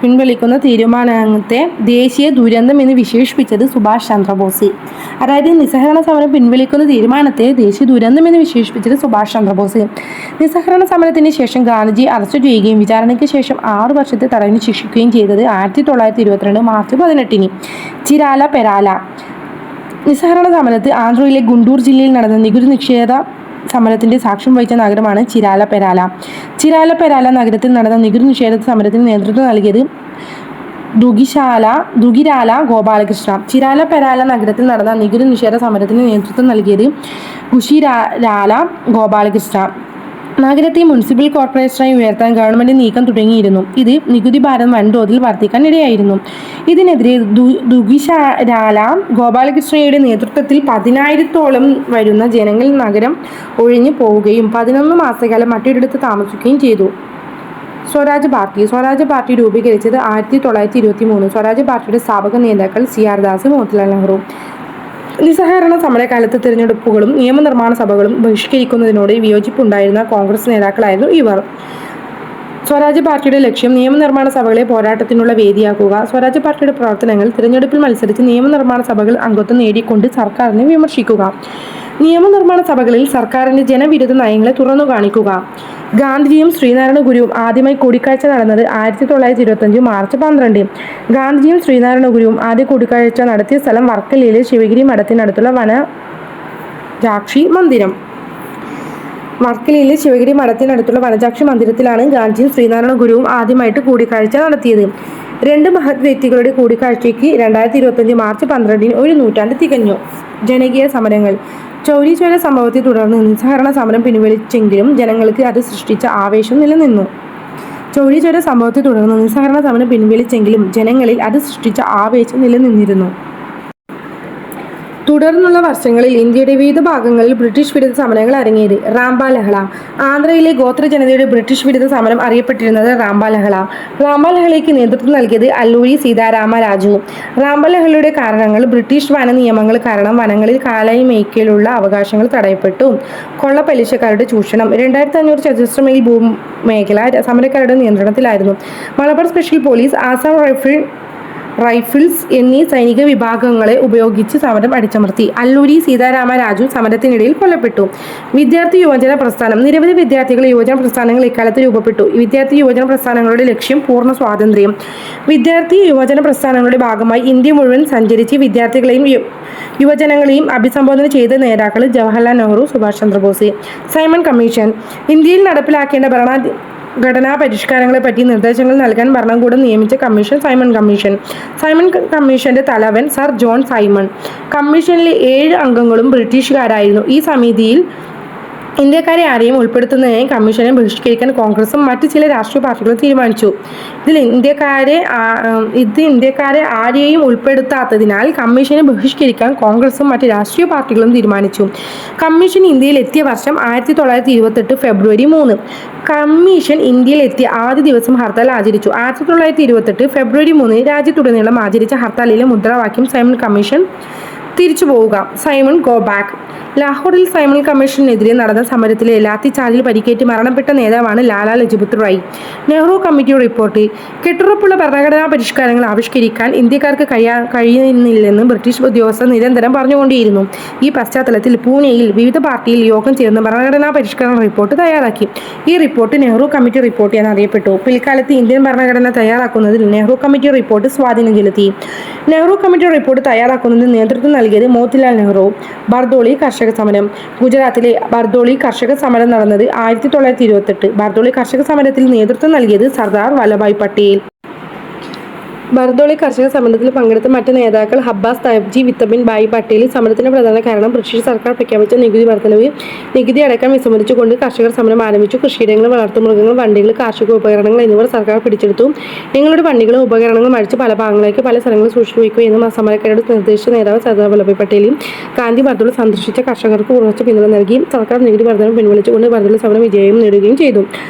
S1: പിൻവലിക്കുന്ന തീരുമാനത്തെ ദേശീയ ദുരന്തം എന്ന് വിശേഷിപ്പിച്ചത് സുഭാഷ് ചന്ദ്രബോസ്. അതായത് നിസ്സഹകരണ സമരം പിൻവലിക്കുന്ന തീരുമാനത്തെ ദേശീയ ദുരന്തം എന്ന് വിശേഷിപ്പിച്ചത് സുഭാഷ് ചന്ദ്രബോസ്. നിസ്സഹകരണ സമരത്തിന് ശേഷം ഗാന്ധിജി അറസ്റ്റ് ചെയ്യുകയും വിചാരണയ്ക്ക് ശേഷം 6 വർഷത്തെ തടവിന് ശിക്ഷിക്കുകയും ചെയ്തത് 1922 മാർച്ച് 18. ചിരാല പെരാല. നിസ്സഹകരണ സമരത്ത് ആന്ധ്രയിലെ ഗുണ്ടൂർ ജില്ലയിൽ നടന്ന നികുതി നിഷേധ സമരത്തിന്റെ സാക്ഷ്യം വഹിച്ച നഗരമാണ് ചിരാല പെരാല. ചിരാല പെരാല നഗരത്തിൽ നടന്ന നികുതി നിഷേധ സമരത്തിന് നേതൃത്വം നൽകിയത് ദുഗിരാല ഗോപാലകൃഷ്ണ. ചിരാല പെരാല നഗരത്തിൽ നടന്ന നികുതി നിഷേധ സമരത്തിന് നേതൃത്വം നൽകിയത് ഗുഷിരാല ഗോപാലകൃഷ്ണ. നഗരത്തെ മുനിസിപ്പൽ കോർപ്പറേഷനായി ഉയർത്താൻ ഗവൺമെന്റ് നീക്കം തുടങ്ങിയിരുന്നു. ഇത് നികുതി ഭാരം വൻതോതിൽ വർദ്ധിക്കാൻ ഇടയായിരുന്നു. ഇതിനെതിരെ ദുഗിശാല ഗോപാലകൃഷ്ണയുടെ നേതൃത്വത്തിൽ 10,000-ഓളം വരുന്ന ജനങ്ങൾ നഗരം ഒഴിഞ്ഞു പോവുകയും 11 മാസക്കാലം മറ്റൊരിടത്ത് താമസിക്കുകയും ചെയ്തു. സ്വരാജ് പാർട്ടി രൂപീകരിച്ചത് 1923. സ്വരാജ് പാർട്ടിയുടെ സ്ഥാപക നേതാക്കൾ CR ദാസ്, മോത്തിലാൽ നെഹ്റു. നിസ്സഹകരണ സമരകാലത്ത് തിരഞ്ഞെടുപ്പുകളും നിയമനിർമ്മാണ സഭകളും ബഹിഷ്കരിക്കുന്നതിനോട് വിയോജിപ്പുണ്ടായിരുന്ന കോൺഗ്രസ് നേതാക്കളായിരുന്നു ഇവർ. സ്വരാജ് പാർട്ടിയുടെ ലക്ഷ്യം നിയമനിർമ്മാണ സഭകളെ പോരാട്ടത്തിനുള്ള വേദിയാക്കുക. സ്വരാജ് പാർട്ടിയുടെ പ്രവർത്തനങ്ങൾ തിരഞ്ഞെടുപ്പിൽ മത്സരിച്ച് നിയമനിർമ്മാണ സഭകൾ അംഗത്വം നേടിക്കൊണ്ട് സർക്കാരിനെ വിമർശിക്കുക. നിയമനിർമ്മാണ സഭകളിൽ സർക്കാരിന്റെ ജനവിരുദ്ധ നയങ്ങളെ തുറന്നു കാണിക്കുക. ഗാന്ധിജിയും ശ്രീനാരായണ ഗുരുവും ആദ്യമായി കൂടിക്കാഴ്ച നടന്നത് 1925 മാർച്ച് 12. ഗാന്ധിജിയും ശ്രീനാരായണ ഗുരുവും ആദ്യ കൂടിക്കാഴ്ച നടത്തിയ സ്ഥലം വർക്കലയിലെ ശിവഗിരി മഠത്തിനടുത്തുള്ള വനജാക്ഷി മന്ദിരം. വർക്കലയിലെ ശിവഗിരി മഠത്തിനടുത്തുള്ള വനജാക്ഷി മന്ദിരത്തിലാണ് ഗാന്ധിജിയും ശ്രീനാരായണ ഗുരുവും ആദ്യമായിട്ട് കൂടിക്കാഴ്ച നടത്തിയത്. രണ്ട് മഹത് വ്യക്തികളുടെ കൂടിക്കാഴ്ചയ്ക്ക് 2025 മാർച്ച് 12 ഒരു നൂറ്റാണ്ട് തികഞ്ഞു. ജനകീയ സമരങ്ങൾ. ചൗരി ചോര സംഭവത്തെ തുടർന്ന് നിസ്സഹകരണ സമരം പിൻവലിച്ചെങ്കിലും ജനങ്ങൾക്ക് അത് സൃഷ്ടിച്ച ആവേശം നിലനിന്നു. ചൗരി ചോര സംഭവത്തെ തുടർന്ന് നിസ്സഹകരണ സമരം പിൻവലിച്ചെങ്കിലും ജനങ്ങളിൽ അത് സൃഷ്ടിച്ച ആവേശം നിലനിന്നിരുന്നു. തുടർന്നുള്ള വർഷങ്ങളിൽ ഇന്ത്യയുടെ വിവിധ ഭാഗങ്ങളിൽ ബ്രിട്ടീഷ് വിരുദ്ധ സമരങ്ങൾ അരങ്ങേറി. റാംബ ലഹള. ആന്ധ്രയിലെ ഗോത്ര ജനതയുടെ ബ്രിട്ടീഷ് വിരുദ്ധ സമരം അറിയപ്പെട്ടിരുന്നത് റാംബ ലഹള. റാംബ ലഹളയ്ക്ക് നേതൃത്വം നൽകിയത് അല്ലൂരി സീതാരാമ രാജു. റാംബ ലഹളയുടെ കാരണങ്ങൾ ബ്രിട്ടീഷ് വന നിയമങ്ങൾ കാരണം വനങ്ങളിൽ കാലായി മേയ്ക്കലുള്ള അവകാശങ്ങൾ തടയപ്പെട്ടു. കൊള്ളപ്പലിശക്കാരുടെ ചൂഷണം. 2500 ചതുരശ്ര മൈൽ ഭൂമേഖല സമരക്കാരുടെ നിയന്ത്രണത്തിലായിരുന്നു. Malabar special police, Assam rifles എന്നീ സൈനിക വിഭാഗങ്ങളെ ഉപയോഗിച്ച് സമരം അടിച്ചമർത്തി. അല്ലൂരി സീതാരാമ രാജു സമരത്തിനിടയിൽ കൊല്ലപ്പെട്ടു. വിദ്യാർത്ഥി യുവജന പ്രസ്ഥാനം. നിരവധി വിദ്യാർത്ഥികൾ യുവജന പ്രസ്ഥാനങ്ങൾ ഇക്കാലത്ത് രൂപപ്പെട്ടു. വിദ്യാർത്ഥി യുവജന പ്രസ്ഥാനങ്ങളുടെ ലക്ഷ്യം പൂർണ്ണ സ്വാതന്ത്ര്യം. വിദ്യാർത്ഥി യുവജന പ്രസ്ഥാനങ്ങളുടെ ഭാഗമായി ഇന്ത്യ മുഴുവൻ സഞ്ചരിച്ച് വിദ്യാർത്ഥികളെയും യുവജനങ്ങളെയും അഭിസംബോധന ചെയ്ത നേതാക്കൾ ജവഹർലാൽ നെഹ്റു, സുഭാഷ് ചന്ദ്രബോസ്. Simon commission. ഇന്ത്യയിൽ നടപ്പിലാക്കേണ്ട ഘടനാ പരിഷ്കാരങ്ങളെപ്പറ്റി നിർദ്ദേശങ്ങൾ നൽകാൻ ഭരണകൂടം നിയമിച്ച കമ്മീഷൻ സൈമൺ കമ്മീഷൻ. സൈമൺ കമ്മീഷന്റെ തലവൻ സർ ജോൺ സൈമൺ. കമ്മീഷനിലെ 7 അംഗങ്ങളും ബ്രിട്ടീഷുകാരായിരുന്നു. ഈ സമിതിയിൽ ഇന്ത്യക്കാരെ ആരെയും ഉൾപ്പെടുത്തുന്നതിനായി കമ്മീഷനെ ബഹിഷ്കരിക്കാൻ കോൺഗ്രസും മറ്റ് ചില രാഷ്ട്രീയ പാർട്ടികളും തീരുമാനിച്ചു. ഇന്ത്യക്കാരെ ആരെയും ഉൾപ്പെടുത്താത്തതിനാൽ കമ്മീഷനെ ബഹിഷ്കരിക്കാൻ കോൺഗ്രസും മറ്റ് രാഷ്ട്രീയ പാർട്ടികളും തീരുമാനിച്ചു. കമ്മീഷൻ ഇന്ത്യയിൽ എത്തിയ വർഷം 1928 ഫെബ്രുവരി 3. കമ്മീഷൻ ഇന്ത്യയിൽ എത്തിയ ആദ്യ ദിവസം ഹർത്താൽ ആചരിച്ചു. 1928 ഫെബ്രുവരി 3 രാജ്യത്തുടനീളം ആചരിച്ച ഹർത്താലിലെ മുദ്രാവാക്യം സൈമൺ കമ്മീഷൻ തിരിച്ചു പോവുക, സൈമൺ ഗോ ബാക്ക്. ലാഹോറിൽ സൈമൺ കമ്മീഷനെതിരെ നടന്ന സമരത്തിലെ ലാത്തിചാർജിൽ പരിക്കേറ്റ് മരണപ്പെട്ട നേതാവാണ് ലാലാ ലജ്പത് റായ്. Nehru committee report. കെട്ടുറപ്പുള്ള ഭരണഘടനാ പരിഷ്കാരങ്ങൾ ആവിഷ്കരിക്കാൻ ഇന്ത്യക്കാർക്ക് കഴിയുന്നില്ലെന്ന് ബ്രിട്ടീഷ് ഉദ്യോഗസ്ഥർ നിരന്തരം പറഞ്ഞുകൊണ്ടേയിരുന്നു. ഈ പശ്ചാത്തലത്തിൽ പൂനെയിൽ വിവിധ പാർട്ടിയിൽ യോഗം ചേർന്ന് ഭരണഘടനാ പരിഷ്കരണ റിപ്പോർട്ട് തയ്യാറാക്കി. ഈ റിപ്പോർട്ട് നെഹ്റു കമ്മിറ്റി റിപ്പോർട്ട് എന്നറിയപ്പെട്ടു. പിൽക്കാലത്ത് ഇന്ത്യൻ ഭരണഘടന തയ്യാറാക്കുന്നതിൽ നെഹ്റു കമ്മിറ്റി റിപ്പോർട്ട് സ്വാധീനം ചെലുത്തി. നെഹ്റു കമ്മിറ്റി റിപ്പോർട്ട് തയ്യാറാക്കുന്നതിന് നേതൃത്വം നൽകിയത് മോത്തിലാൽ നെഹ്റു. ബർദോളി കർഷക സമരം. ഗുജറാത്തിലെ ബർദോളി കർഷക സമരം നടന്നത് 1928. ബർദോളി കർഷക സമരത്തിൽ നേതൃത്വം നൽകിയത് സർദാർ വല്ലഭായ് പട്ടേൽ. ബർദോളി കർഷക സമരത്തിൽ പങ്കെടുത്ത മറ്റ് നേതാക്കൾ അബ്ബാസ് താബ്ജി, വിത്തബിൻ ഭായ് പട്ടേൽ. സമരത്തിന്റെ പ്രധാന കാരണം ബ്രിട്ടീഷ് സർക്കാർ പ്രഖ്യാപിച്ച നികുതി വർധനവ്. നികുതി അടക്കം വിസമ്മതിച്ചുകൊണ്ട് കർഷകർ സമരം ആരംഭിച്ചു. കൃഷിയിടങ്ങൾ, വളർത്തുമൃഗങ്ങൾ, വണ്ടികൾ, കാർഷിക ഉപകരണങ്ങൾ എന്നിവ സർക്കാർ പിടിച്ചെടുത്തു. നിങ്ങളുടെ വണ്ടികളും ഉപകരണങ്ങളും അഴിച്ച് പല ഭാഗങ്ങളിലേക്ക് പല സ്ഥലങ്ങളിൽ സൂക്ഷിച്ചു വയ്ക്കുക എന്നും സമരക്കാരോട് നിർദ്ദേശിച്ച നേതാവ് സർദാർ വല്ലഭായ് പട്ടേലും. ഗാന്ധി ബർദോളി സന്ദർശിച്ച കർഷകർക്ക് ഉറച്ച പിന്തുണ നൽകി. സർക്കാർ നികുതി വർധനം പിൻവലിച്ചുകൊണ്ട് ബർദോളി സമരം വിജയം നേടുകയും ചെയ്തു.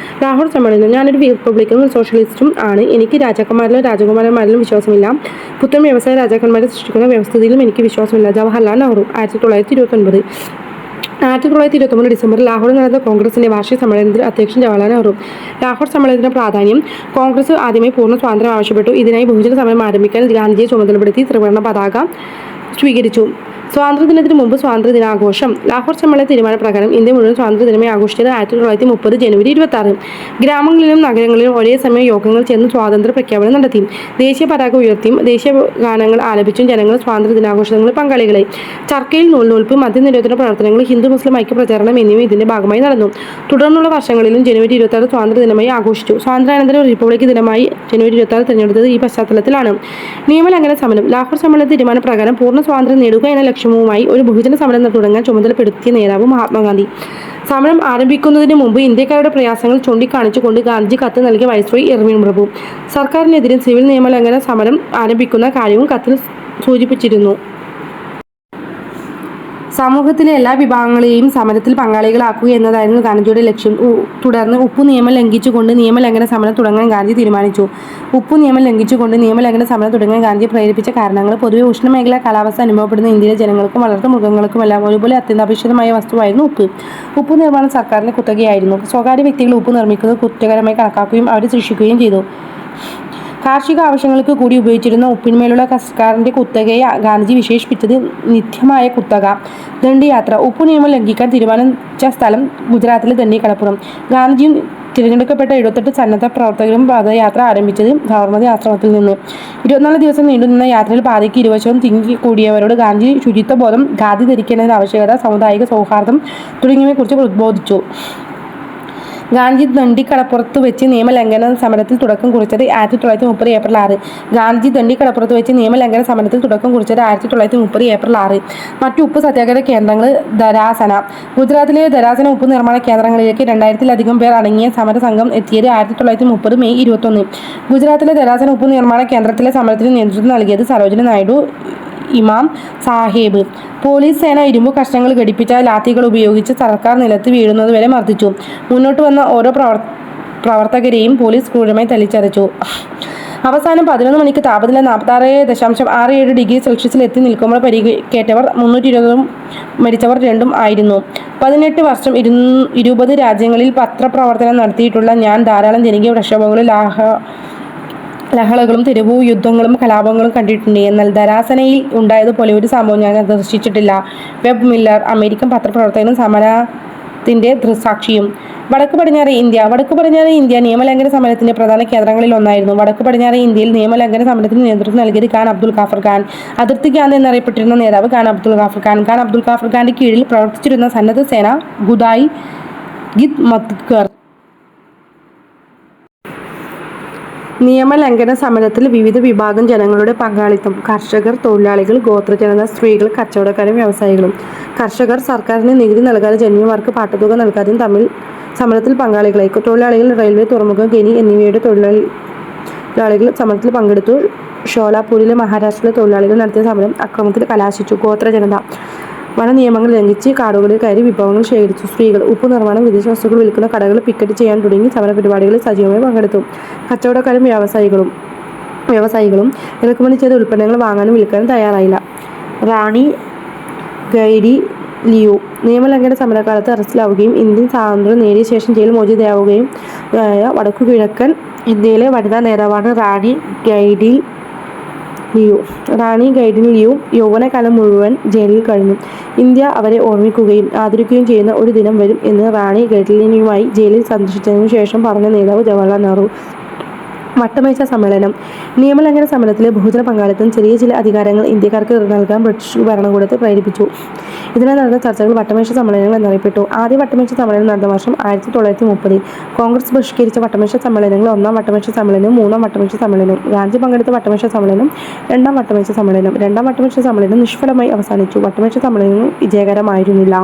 S1: ലാഹോർ സമ്മേളനം. ഞാനൊരു റിപ്പബ്ലിക്കനും സോഷ്യലിസ്റ്റും ആണ്. എനിക്ക് രാജാക്കന്മാരിലും രാജകുമാരന്മാരിലും വിശ്വാസമില്ല. പുത്തൻ വ്യവസായ രാജാക്കന്മാരെ സൃഷ്ടിക്കുന്ന വ്യവസ്ഥയിലും എനിക്ക് വിശ്വാസമില്ല. ജവഹർലാൽ നെഹ്റു. 1929. 1929 ഡിസംബറിൽ ലാഹോറിൽ നടന്ന കോൺഗ്രസിന്റെ വാർഷിക സമ്മേളനത്തിൽ അധ്യക്ഷൻ ജവഹർലാൽ നെഹ്റു. ലാഹോർ സമ്മേളനത്തിന്റെ പ്രാധാന്യം. കോൺഗ്രസ് ആദ്യമായി പൂർണ്ണ സ്വാതന്ത്ര്യം ആവശ്യപ്പെട്ടു. ഇതിനായി ബഹുജന സമരം ആരംഭിക്കാൻ ഗാന്ധിജിയെ ചുമതലപ്പെടുത്തി. ത്രിവർണ്ണ പതാക സ്വീകരിച്ചു. സ്വാതന്ത്ര്യദിനത്തിന് മുമ്പ് സ്വാതന്ത്ര്യ ദിനാഘോഷം. ലാഹോർ സമ്മേളന തീരുമാനപ്രകാരം ഇന്ത്യ മുഴുവൻ സ്വാതന്ത്ര്യദിനമായി ആഘോഷിച്ചത് 1930 ജനുവരി 26. ഗ്രാമങ്ങളിലും നഗരങ്ങളിലും ഒരേ സമയം യോഗങ്ങൾ ചേർന്ന് സ്വാതന്ത്ര്യ പ്രഖ്യാപനം നടത്തി. ദേശീയ പതാക ഉയർത്തിയും ദേശീയ ഗാനങ്ങൾ ആലപിച്ചും ജനങ്ങൾ സ്വാതന്ത്ര്യ ദിനാഘോഷങ്ങളിൽ പങ്കാളികളായി. ചർക്കയിൽ നൂൽനൂൽപ്പ്, മദ്യനിരോധന പ്രവർത്തനങ്ങൾ, ഹിന്ദു മുസ്ലിം ഐക്യ പ്രചാരണം എന്നിവ ഇതിന്റെ ഭാഗമായി നടന്നു. തുടർന്നുള്ള വർഷങ്ങളിലും ജനുവരി 26 സ്വാതന്ത്ര്യ ദിനമായി ആഘോഷിച്ചു. സ്വാതന്ത്ര്യാനന്തരം റിപ്പബ്ലിക് ദിനമായി ജനുവരി 26 തിരഞ്ഞെടുത്തത് ഈ പശ്ചാത്തലത്തിലാണ്. നിയമലംഘന സമരം. ലാഹോർ സമ്മേളന തീരുമാനപ്രകാരം പൂർണ്ണ സ്വാതന്ത്ര്യം നേടുക എന്ന ലക്ഷ്യവുമായി ഒരു ബഹുജന സമരം തുടങ്ങാൻ ചുമതലപ്പെടുത്തിയ നേതാവ് മഹാത്മാഗാന്ധി. സമരം ആരംഭിക്കുന്നതിന് മുമ്പ് ഇന്ത്യക്കാരുടെ പ്രയാസങ്ങൾ ചൂണ്ടിക്കാണിച്ചുകൊണ്ട് ഗാന്ധിജി കത്ത് നൽകിയ വൈസ്രോയി ഇർവിൻ പ്രഭു സർക്കാരിനെതിരെ സിവിൽ നിയമലംഘന സമരം ആരംഭിക്കുന്ന കാര്യവും കത്തിൽ സൂചിപ്പിച്ചിരുന്നു. സമൂഹത്തിലെ എല്ലാ വിഭാഗങ്ങളെയും സമരത്തിൽ പങ്കാളികളാക്കുക എന്നതായിരുന്നു ഗാന്ധിജിയുടെ ലക്ഷ്യം. തുടർന്ന് ഉപ്പു നിയമം ലംഘിച്ചുകൊണ്ട് നിയമലംഘന സമരം തുടങ്ങാൻ ഗാന്ധി തീരുമാനിച്ചു. ഉപ്പു നിയമം ലംഘിച്ചുകൊണ്ട് നിയമലംഘന സമരം തുടങ്ങാൻ ഗാന്ധിയെ പ്രേരിപ്പിച്ച കാരണങ്ങൾ: പൊതുവെ ഉഷ്ണമേഖലാ കാലാവസ്ഥ അനുഭവപ്പെടുന്ന ഇന്ത്യയിലെ ജനങ്ങൾക്കും വളർത്തു മൃഗങ്ങൾക്കുമെല്ലാം ഒരുപോലെ അത്യന്താപേക്ഷിതമായ വസ്തുവായിരുന്നു ഉപ്പ്. ഉപ്പു നിർമ്മാണം സർക്കാരിന്റെ കുത്തകയായിരുന്നു. സ്വകാര്യ വ്യക്തികൾ ഉപ്പ് നിർമ്മിക്കുന്നത് കുറ്റകരമായി കണക്കാക്കുകയും അവരെ ശിക്ഷിക്കുകയും ചെയ്തു. കാർഷിക ആവശ്യങ്ങൾക്ക് കൂടി ഉപയോഗിച്ചിരുന്ന ഉപ്പിന്മേലുള്ള സർക്കാരിന്റെ കുത്തകയെ ഗാന്ധിജി വിശേഷിപ്പിച്ചത് നിത്യമായ കുത്തക. ദണ്ഡിയാത്ര: ഉപ്പു നിയമം ലംഘിക്കാൻ തീരുമാനിച്ച സ്ഥലം ഗുജറാത്തിലെ ദണ്ഡിക്കടപ്പുറം. ഗാന്ധിജിയും തിരഞ്ഞെടുക്കപ്പെട്ട 78 സന്നദ്ധ പ്രവർത്തകരും പദയാത്ര ആരംഭിച്ചത് സബർമതി ആശ്രമത്തിൽ നിന്ന്. 24 ദിവസം നീണ്ടുനിന്ന യാത്രയിൽ പാതയ്ക്ക് ഇരുവശവും തിങ്ങിക്കൂടിയവരോട് ഗാന്ധി ശുചിത്വബോധം, ഖാദി ധരിക്കേണ്ടതിന്റെ ആവശ്യകത, സാമുദായിക സൗഹാർദ്ദം തുടങ്ങിയവയെക്കുറിച്ച് ഉദ്ബോധിച്ചു. ഗാന്ധി ദണ്ഡിക്കടപ്പുറത്ത് വെച്ച് നിയമലംഘന സമരത്തിൽ തുടക്കം കുറിച്ചത് 1930 ഏപ്രിൽ 6. ഗാന്ധിജി ദണ്ഡിക്കടപ്പുറത്ത് വെച്ച് നിയമലംഘന സമരത്തിൽ തുടക്കം കുറിച്ചത് 1930 ഏപ്രിൽ 6. മറ്റു ഉപ്പ് സത്യാഗ്രഹ കേന്ദ്രങ്ങൾ: ധരാസന. ഗുജറാത്തിലെ ധരാസന ഉപ്പ് നിർമ്മാണ കേന്ദ്രങ്ങളിലേക്ക് 2000-ലധികം പേർ അടങ്ങിയ സമരസംഘം എത്തിയത് 1930 മെയ് 21. ഗുജറാത്തിലെ ധരാസന ഉപ്പ് നിർമ്മാണ കേന്ദ്രത്തിലെ സമരത്തിന് നേതൃത്വം നൽകിയത് സരോജിനി നായിഡു, ഇമാം സാഹേബ്. പോലീസ് സേന ഇരുമ്പു കഷ്ണങ്ങൾ ഘടിപ്പിച്ച ലാത്തികൾ ഉപയോഗിച്ച് സർക്കാർ നിലത്ത് വീഴുന്നതുവരെ മർദ്ദിച്ചു. മുന്നോട്ട് വന്ന ഓരോ പ്രവർത്തകരെയും പോലീസ് ക്രൂരമായി തല്ലിച്ചതച്ചു. അവസാനം 11 മണിക്ക് താപനില 46.67 ഡിഗ്രി സെൽഷ്യസിൽ എത്തി നിൽക്കുമ്പോൾ പരിക്കേറ്റവർ 320-ഉം മരിച്ചവർ 2-ഉം ആയിരുന്നു. 18 വർഷം 20 രാജ്യങ്ങളിൽ പത്രപ്രവർത്തനം നടത്തിയിട്ടുള്ള ഞാൻ ധാരാളം ജനകീയ പ്രക്ഷോഭങ്ങളും ലഹളകളും തെരുവു യുദ്ധങ്ങളും കലാപങ്ങളും കണ്ടിട്ടുണ്ട്. എന്നാൽ ധരാസനയിൽ ഉണ്ടായതുപോലെ ഒരു സംഭവം ഞാൻ ദർശിച്ചിട്ടില്ല. വെബ് മില്ലർ, അമേരിക്കൻ പത്രപ്രവർത്തകനും സമരത്തിന്റെ ദൃക്സാക്ഷിയും. വടക്കു പടിഞ്ഞാറേ ഇന്ത്യ നിയമലംഘന സമരത്തിന്റെ പ്രധാന കേന്ദ്രങ്ങളിൽ ഒന്നായിരുന്നു. വടക്കു പടിഞ്ഞാറേ ഇന്ത്യയിൽ നിയമലംഘന സമരത്തിന് നേതൃത്വം നൽകിയത് ഖാൻ അബ്ദുൽ ഗാഫർ ഖാൻ. അതിർത്തി ഖാൻ എന്നറിയപ്പെട്ടിരുന്ന നേതാവ് ഖാൻ അബ്ദുൽ ഗാഫർ ഖാൻ. ഖാൻ അബ്ദുൽ ഗാഫർ ഖാന്റെ കീഴിൽ പ്രവർത്തിച്ചിരുന്ന സന്നദ്ധ സേന ഖുദായി ഖിദ്മത്ഗർ. നിയമലംഘന സമരത്തിൽ വിവിധ വിഭാഗം ജനങ്ങളുടെ പങ്കാളിത്തം: കർഷകർ, തൊഴിലാളികൾ, ഗോത്രജനത, സ്ത്രീകൾ, കച്ചവടക്കാരും വ്യവസായികളും. കർഷകർ സർക്കാരിന് നികുതി നൽകാതെ ജന്മിമാർക്ക് പാട്ടത്തുക നൽകാതെയും സമരത്തിൽ പങ്കാളികളായി. തൊഴിലാളികൾ റെയിൽവേ, തുറമുഖം, ഖനി എന്നിവയുടെ തൊഴിലാളികൾ സമരത്തിൽ പങ്കെടുത്തു. ഷോലാപൂരിലെ മഹാരാഷ്ട്രയിലെ തൊഴിലാളികൾ നടത്തിയ സമരം അക്രമത്തിൽ കലാശിച്ചു. ഗോത്രജനത വന നിയമങ്ങൾ ലംഘിച്ച് കാടുകളിൽ കയറി വിഭവങ്ങൾ ശേഖരിച്ചു. സ്ത്രീകൾ ഉപ്പ് നിർമ്മാണം, വിദേശ വസ്തുക്കൾ വിൽക്കുന്ന കടകൾ പിക്കറ്റ് ചെയ്യാൻ തുടങ്ങി സമരപരിപാടികളിൽ സജീവമായി പങ്കെടുത്തു. കച്ചവടക്കാരും വ്യവസായികളും ഇറക്കുമതി ചെയ്ത ഉൽപ്പന്നങ്ങൾ വാങ്ങാനും വിൽക്കാനും തയ്യാറായില്ല. റാണി ഗൈഡി ലിയു നിയമലംഘന സമരകാലത്ത് അറസ്റ്റിലാവുകയും ഇന്ത്യൻ സ്വാതന്ത്ര്യം നേടിയ ശേഷം ജയിൽ മോചിതയാവുകയും വടക്കു കിഴക്കൻ ഇന്ത്യയിലെ വനിതാ നേതാവാണ് റാണി ഗൈഡിൻ ലിയു യൗവനകാലം മുഴുവൻ ജയിലിൽ കഴിഞ്ഞു. ഇന്ത്യ അവരെ ഓർമ്മിക്കുകയും ആദരിക്കുകയും ചെയ്യുന്ന ഒരു ദിനം വരും എന്ന് റാണി ഗൈഡിലിയുമായി ജയിലിൽ സന്ദർശിച്ചതിനു ശേഷം പറഞ്ഞ നേതാവ് ജവഹർലാൽ നെഹ്റു. വട്ടമേശ സമ്മേളനം: നിയമലംഘന സമരത്തിലെ ബഹുജന പങ്കാളിത്തം ചെറിയ ചില അധികാരങ്ങൾ ഇന്ത്യക്കാർക്ക് നൽകാൻ ബ്രിട്ടീഷ് ഭരണകൂടത്തെ പ്രേരിപ്പിച്ചു. ഇതിനായി നടന്ന ചർച്ചകൾ വട്ടമേശ സമ്മേളനങ്ങൾ എന്നറിയപ്പെട്ടു. ആദ്യ വട്ടമേശ സമ്മേളനം നടന്ന വർഷം 1930. കോൺഗ്രസ് ബഹിഷ്കരിച്ച വട്ടമേശ സമ്മേളനങ്ങൾ: ഒന്നാം വട്ടമേശ സമ്മേളനവും മൂന്നാം വട്ടമേശ സമ്മേളനവും. ഗാന്ധി പങ്കെടുത്ത വട്ടമേശ സമ്മേളനം, രണ്ടാം വട്ടമേശ സമ്മേളനം. രണ്ടാം വട്ടമേശ സമ്മേളനം നിഷ്ഫലമായി അവസാനിച്ചു. വട്ടമേശ സമ്മേളനം വിജയകരമായിരുന്നില്ല.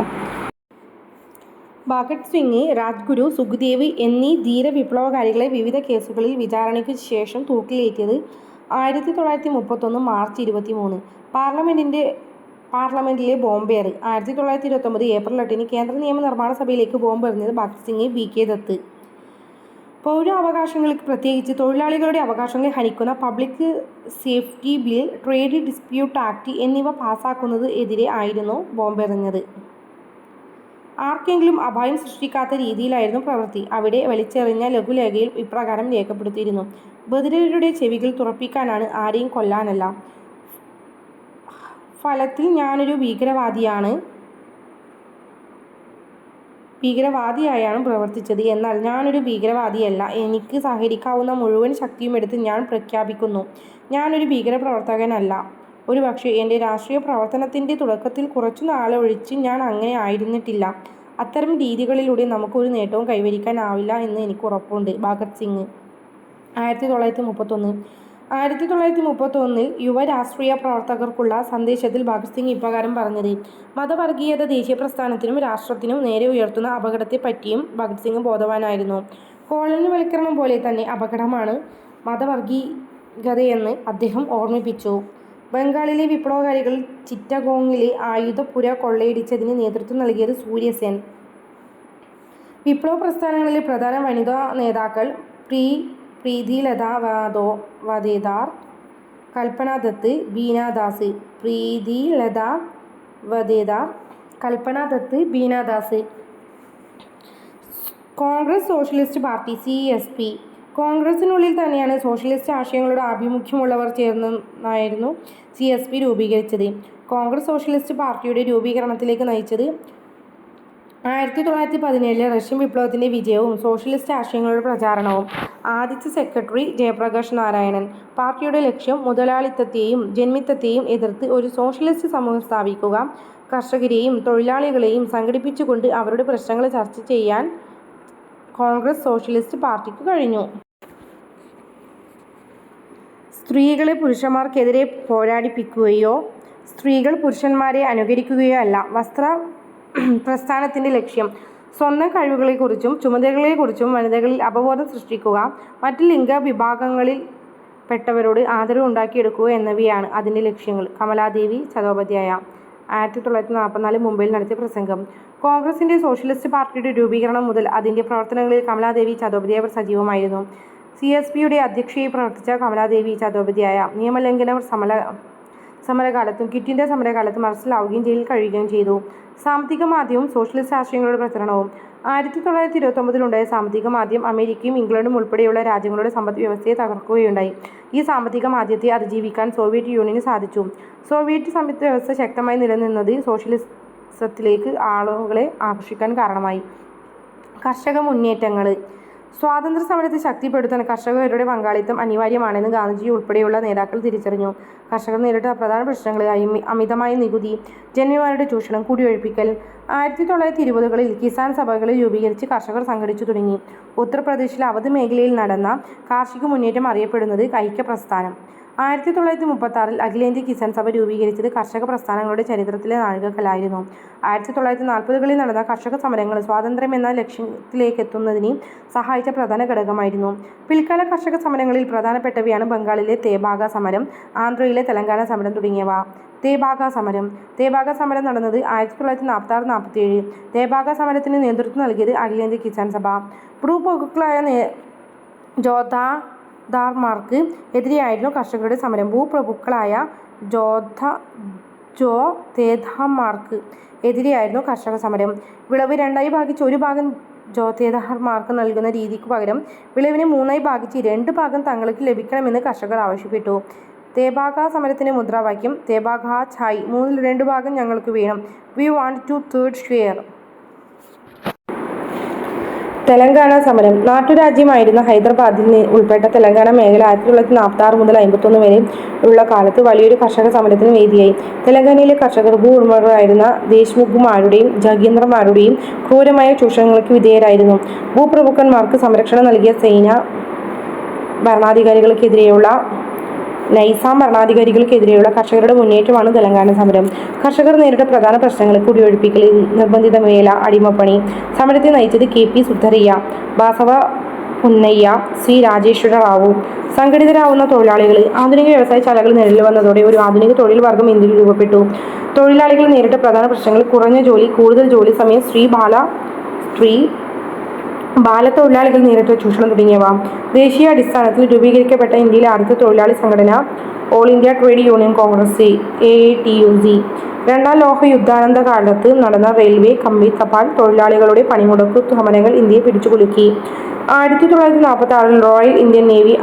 S1: ഭഗത് സിംഗ്, രാജ്ഗുരു, സുഖ്ദേവ് എന്നീ ധീര വിപ്ലവകാരികളെ വിവിധ കേസുകളിൽ വിചാരണയ്ക്കു ശേഷം തൂക്കിലേറ്റിയത് 1931 മാർച്ച് 23. പാർലമെന്റിലെ ബോംബേറ്: 1929 ഏപ്രിൽ 8 കേന്ദ്ര നിയമനിർമ്മാണ സഭയിലേക്ക് ബോംബ് എറിഞ്ഞത് ഭഗത് സിംഗ്, B.K. ദത്ത്. പൗരാവകാശങ്ങൾക്ക്, പ്രത്യേകിച്ച് തൊഴിലാളികളുടെ അവകാശങ്ങളെ ഹനിക്കുന്ന public safety bill, trade dispute act എന്നിവ പാസാക്കുന്നത് എതിരെ ആയിരുന്നു ബോംബെറിഞ്ഞത്. ആർക്കെങ്കിലും അപായം സൃഷ്ടിക്കാത്ത രീതിയിലായിരുന്നു പ്രവൃത്തി. അവിടെ വലിച്ചെറിഞ്ഞ ലഘുലേഖയിൽ ഇപ്രകാരം രേഖപ്പെടുത്തിയിരുന്നു: ബധിരരുടെ ചെവികൾ തുറപ്പിക്കാനാണ്, ആരെയും കൊല്ലാനല്ല. ഫലത്തിൽ ഞാനൊരു ഭീകരവാദിയായാണ് പ്രവർത്തിച്ചത്. എന്നാൽ ഞാനൊരു ഭീകരവാദിയല്ല. എനിക്ക് സഹകരിക്കാവുന്ന മുഴുവൻ ശക്തിയും എടുത്ത് ഞാൻ പ്രഖ്യാപിക്കുന്നു, ഞാനൊരു ഭീകരപ്രവർത്തകനല്ല. ഒരുപക്ഷേ എൻ്റെ രാഷ്ട്രീയ പ്രവർത്തനത്തിൻ്റെ തുടക്കത്തിൽ കുറച്ചു നാളൊഴിച്ച് ഞാൻ അങ്ങനെ ആയിരുന്നിട്ടില്ല. അത്തരം രീതികളിലൂടെ നമുക്ക് ഒരു നേട്ടവും കൈവരിക്കാനാവില്ല എന്ന് എനിക്ക് ഉറപ്പുണ്ട്. ഭഗത് സിംഗ്. 1931 യുവ രാഷ്ട്രീയ പ്രവർത്തകർക്കുള്ള സന്ദേശത്തിൽ ഭഗത് സിംഗ് ഇപ്രകാരം പറഞ്ഞത്: മതവർഗീയത ദേശീയ പ്രസ്ഥാനത്തിനും രാഷ്ട്രത്തിനും നേരെ ഉയർത്തുന്ന അപകടത്തെപ്പറ്റിയും ഭഗത് സിംഗ് ബോധവാനായിരുന്നു. കോളനിവൽക്കരണം പോലെ തന്നെ അപകടമാണ് മതവർഗീയതയെന്ന് അദ്ദേഹം ഓർമ്മിപ്പിച്ചു. ബംഗാളിലെ വിപ്ലവകാരികൾ ചിറ്റഗോങ്ങിലെ ആയുധപ്പുര കൊള്ളയടിച്ചതിന് നേതൃത്വം നൽകിയത് സൂര്യസെൻ. വിപ്ലവ പ്രസ്ഥാനങ്ങളിലെ പ്രധാന വനിതാ നേതാക്കൾ Pritilata Waddedar, Kalpana Dutt, Bina Das. Pritilata Waddedar, Kalpana Dutt, Bina Das. Congress socialist party (CSP). കോൺഗ്രസിനുള്ളിൽ തന്നെയാണ് സോഷ്യലിസ്റ്റ് ആശയങ്ങളുടെ ആഭിമുഖ്യമുള്ളവർ ചേർന്നായിരുന്നു CSP രൂപീകരിച്ചത്. കോൺഗ്രസ് സോഷ്യലിസ്റ്റ് പാർട്ടിയുടെ രൂപീകരണത്തിലേക്ക് നയിച്ചത് 1917 റഷ്യൻ വിപ്ലവത്തിന്റെ വിജയവും സോഷ്യലിസ്റ്റ് ആശയങ്ങളുടെ പ്രചാരണവും. ആദ്യത്തെ സെക്രട്ടറി ജയപ്രകാശ് നാരായണൻ. പാർട്ടിയുടെ ലക്ഷ്യം മുതലാളിത്തത്തെയും ജന്മിത്തത്തെയും എതിർത്ത് ഒരു സോഷ്യലിസ്റ്റ് സമൂഹം സ്ഥാപിക്കുക. കർഷകരെയും തൊഴിലാളികളെയും സംഘടിപ്പിച്ചുകൊണ്ട് അവരുടെ പ്രശ്നങ്ങൾ ചർച്ച ചെയ്യാൻ കോൺഗ്രസ് സോഷ്യലിസ്റ്റ് പാർട്ടിക്ക് കഴിഞ്ഞു. സ്ത്രീകളെ പുരുഷന്മാർക്കെതിരെ പോരടിപ്പിക്കുകയോ സ്ത്രീകൾ പുരുഷന്മാരെ അനുകരിക്കുകയോ അല്ല വസ്ത്ര പ്രസ്ഥാനത്തിന്റെ ലക്ഷ്യം. സ്വന്തം കഴിവുകളെക്കുറിച്ചും ചുമതലകളെക്കുറിച്ചും വനിതകളിൽ അവബോധം സൃഷ്ടിക്കുക. മറ്റ് ലിംഗവിഭാഗങ്ങളിൽപ്പെട്ടവരോട് ആദരവ് ഉണ്ടാക്കിയെടുക്കുക എന്നിവയാണ് അതിന്റെ ലക്ഷ്യങ്ങൾ. കമലാദേവി ചതോപാധ്യായ. 1944 മുംബൈയിൽ നടത്തിയ പ്രസംഗം. കോൺഗ്രസിന്റെ സോഷ്യലിസ്റ്റ് പാർട്ടിയുടെ രൂപീകരണം മുതൽ അതിന്റെ പ്രവർത്തനങ്ങളിൽ കമലാദേവി ചതോപാധ്യായ സജീവമായിരുന്നു. CSPയുടെ അധ്യക്ഷയായി പ്രവർത്തിച്ച കമലാദേവി ചതോപാധ്യായ നിയമലംഘന സമരകാലത്തും ക്വിറ്റ് ഇന്ത്യ സമരകാലത്തും അറസ്റ്റിലാവുകയും ജയിലിൽ കഴിയുകയും ചെയ്തു. സാമ്പത്തിക മാന്ദ്യവും സോഷ്യലിസ്റ്റ് ആശയങ്ങളുടെ പ്രചരണവും. 1929 സാമ്പത്തിക മാന്ദ്യം അമേരിക്കയും ഇംഗ്ലണ്ടും ഉൾപ്പെടെയുള്ള രാജ്യങ്ങളുടെ സമ്പദ് വ്യവസ്ഥയെ തകർക്കുകയുണ്ടായി. ഈ സാമ്പത്തിക മാന്ദ്യത്തെ അതിജീവിക്കാൻ സോവിയറ്റ് യൂണിയന് സാധിച്ചു. സോവിയറ്റ് സമ്പദ് വ്യവസ്ഥ ശക്തമായി നിലനിന്നത് സോഷ്യലിസത്തിലേക്ക് ആളുകളെ ആകർഷിക്കാൻ കാരണമായി. കർഷക മുന്നേറ്റങ്ങൾ. സ്വാതന്ത്ര്യ സമരത്തെ ശക്തിപ്പെടുത്താൻ കർഷകരുടെ പങ്കാളിത്തം അനിവാര്യമാണെന്ന് ഗാന്ധിജി ഉൾപ്പെടെയുള്ള നേതാക്കൾ തിരിച്ചറിഞ്ഞു. കർഷകർ നേരിട്ട പ്രധാന പ്രശ്നങ്ങളായി അമിതമായ നികുതി, ജന്മിമാരുടെ ചൂഷണം, കുടിയൊഴിപ്പിക്കൽ. 1920കളിൽ കിസാൻ സഭകൾ രൂപീകരിച്ച് കർഷകർ സംഘടിച്ചു തുടങ്ങി. ഉത്തർപ്രദേശിലെ അവധ് മേഖലയിൽ നടന്ന കാർഷിക മുന്നേറ്റം അറിയപ്പെടുന്നത് ഐക്യ പ്രസ്ഥാനം. 1936 അഖിലേന്ത്യാ കിസാൻ സഭ രൂപീകരിച്ചത് കർഷക പ്രസ്ഥാനങ്ങളുടെ ചരിത്രത്തിലെ നാഴികക്കല്ലായിരുന്നു. 1940കളിൽ നടന്ന കർഷക സമരങ്ങൾ സ്വാതന്ത്ര്യമെന്ന ലക്ഷ്യത്തിലേക്കെത്തുന്നതിന് സഹായിച്ച പ്രധാന ഘടകമായിരുന്നു. പിൽക്കാല കർഷക സമരങ്ങളിൽ പ്രധാനപ്പെട്ടവയാണ് ബംഗാളിലെ തേഭാഗ സമരം, ആന്ധ്രയിലെ തെലങ്കാന സമരം തുടങ്ങിയവ. തേഭാഗ സമരം. തേഭാഗ സമരം നടന്നത് 1946-47. തേഭാഗ സമരത്തിന് നേതൃത്വം നൽകിയത് അഖിലേന്ത്യാ കിസാൻ സഭ. ഭൂപ്രഭുക്കളായ ജോധാദാർമാർക്ക് എതിരെയായിരുന്നു കർഷകരുടെ സമരം. ഭൂപ്രഭുക്കളായ ജോതേദാർമാർക്ക് എതിരെയായിരുന്നു കർഷക സമരം. വിളവ് രണ്ടായി ഭാഗിച്ച് ഒരു ഭാഗം ജോതേദാർമാർക്ക് നൽകുന്ന രീതിക്കു പകരം വിളവിനെ മൂന്നായി ഭാഗിച്ച് 2 ഭാഗം തങ്ങൾക്ക് ലഭിക്കണമെന്ന് കർഷകർ ആവശ്യപ്പെട്ടു. തേഭാഗ സമരത്തിന്റെ മുദ്രാവാക്യം തേഭാഗ ഛായ്, 3/2 ഭാഗം ഞങ്ങൾക്ക് വേണം. We want 2/3 share. തെലങ്കാന സമരം. നാട്ടുരാജ്യമായിരുന്ന ഹൈദരാബാദിൽ ഉൾപ്പെട്ട തെലങ്കാന മേഖല 1946 മുതൽ 1951 വരെ ഉള്ള കാലത്ത് വലിയൊരു കർഷക സമരത്തിന് വേദിയായി. തെലങ്കാനയിലെ കർഷകർ ഭൂ ഉടമകളായിരുന്ന ദേശ്മുഖുമാരുടെയും ജഗീന്ദർമാരുടെയും ക്രൂരമായ ചൂഷണങ്ങൾക്ക് വിധേയരായിരുന്നു. ഭൂപ്രഭുക്കന്മാർക്ക് സംരക്ഷണം നൽകിയ നൈസാം ഭരണാധികാരികൾക്കെതിരെയുള്ള കർഷകരുടെ മുന്നേറ്റമാണ് തെലങ്കാന സമരം. കർഷകർ നേരിട്ട പ്രധാന പ്രശ്നങ്ങൾ കുടിയൊഴിപ്പിക്കൽ, നിർബന്ധിത വേല, അടിമപ്പണി. സമരത്തെ നയിച്ചത് KP സുദ്ധരയ്യ, ബാസവ പുന്നയ്യ, C. രാജേശ്വര റാവു. സംഘടിതരാവുന്ന തൊഴിലാളികൾ. ആധുനിക വ്യവസായശാലകൾ നിലവിൽ വന്നതോടെ ഒരു ആധുനിക തൊഴിൽ വർഗം ഇന്ത്യയിൽ രൂപപ്പെട്ടു. തൊഴിലാളികൾ നേരിട്ട പ്രധാന പ്രശ്നങ്ങൾ കുറഞ്ഞ ജോലി, കൂടുതൽ ജോലി സമയം, സ്ത്രീ ബാലത്തൊഴിലാളികൾ നേരിട്ട ചൂഷണം തുടങ്ങിയവ. ദേശീയ അടിസ്ഥാനത്തിൽ രൂപീകരിക്കപ്പെട്ട ഇന്ത്യയിലെ ആദ്യത്തെ തൊഴിലാളി സംഘടന all India trade union Congress AATUC. രണ്ടാം ലോക യുദ്ധാനന്തര കാലത്ത് നടന്ന റെയിൽവേ, കമ്പി, തപാൽ തൊഴിലാളികളുടെ പണിമുടക്കു സമരങ്ങൾ ഇന്ത്യയെ പിടിച്ചുകുലുക്കി. 1946 റോയൽ ഇന്ത്യൻ നേവി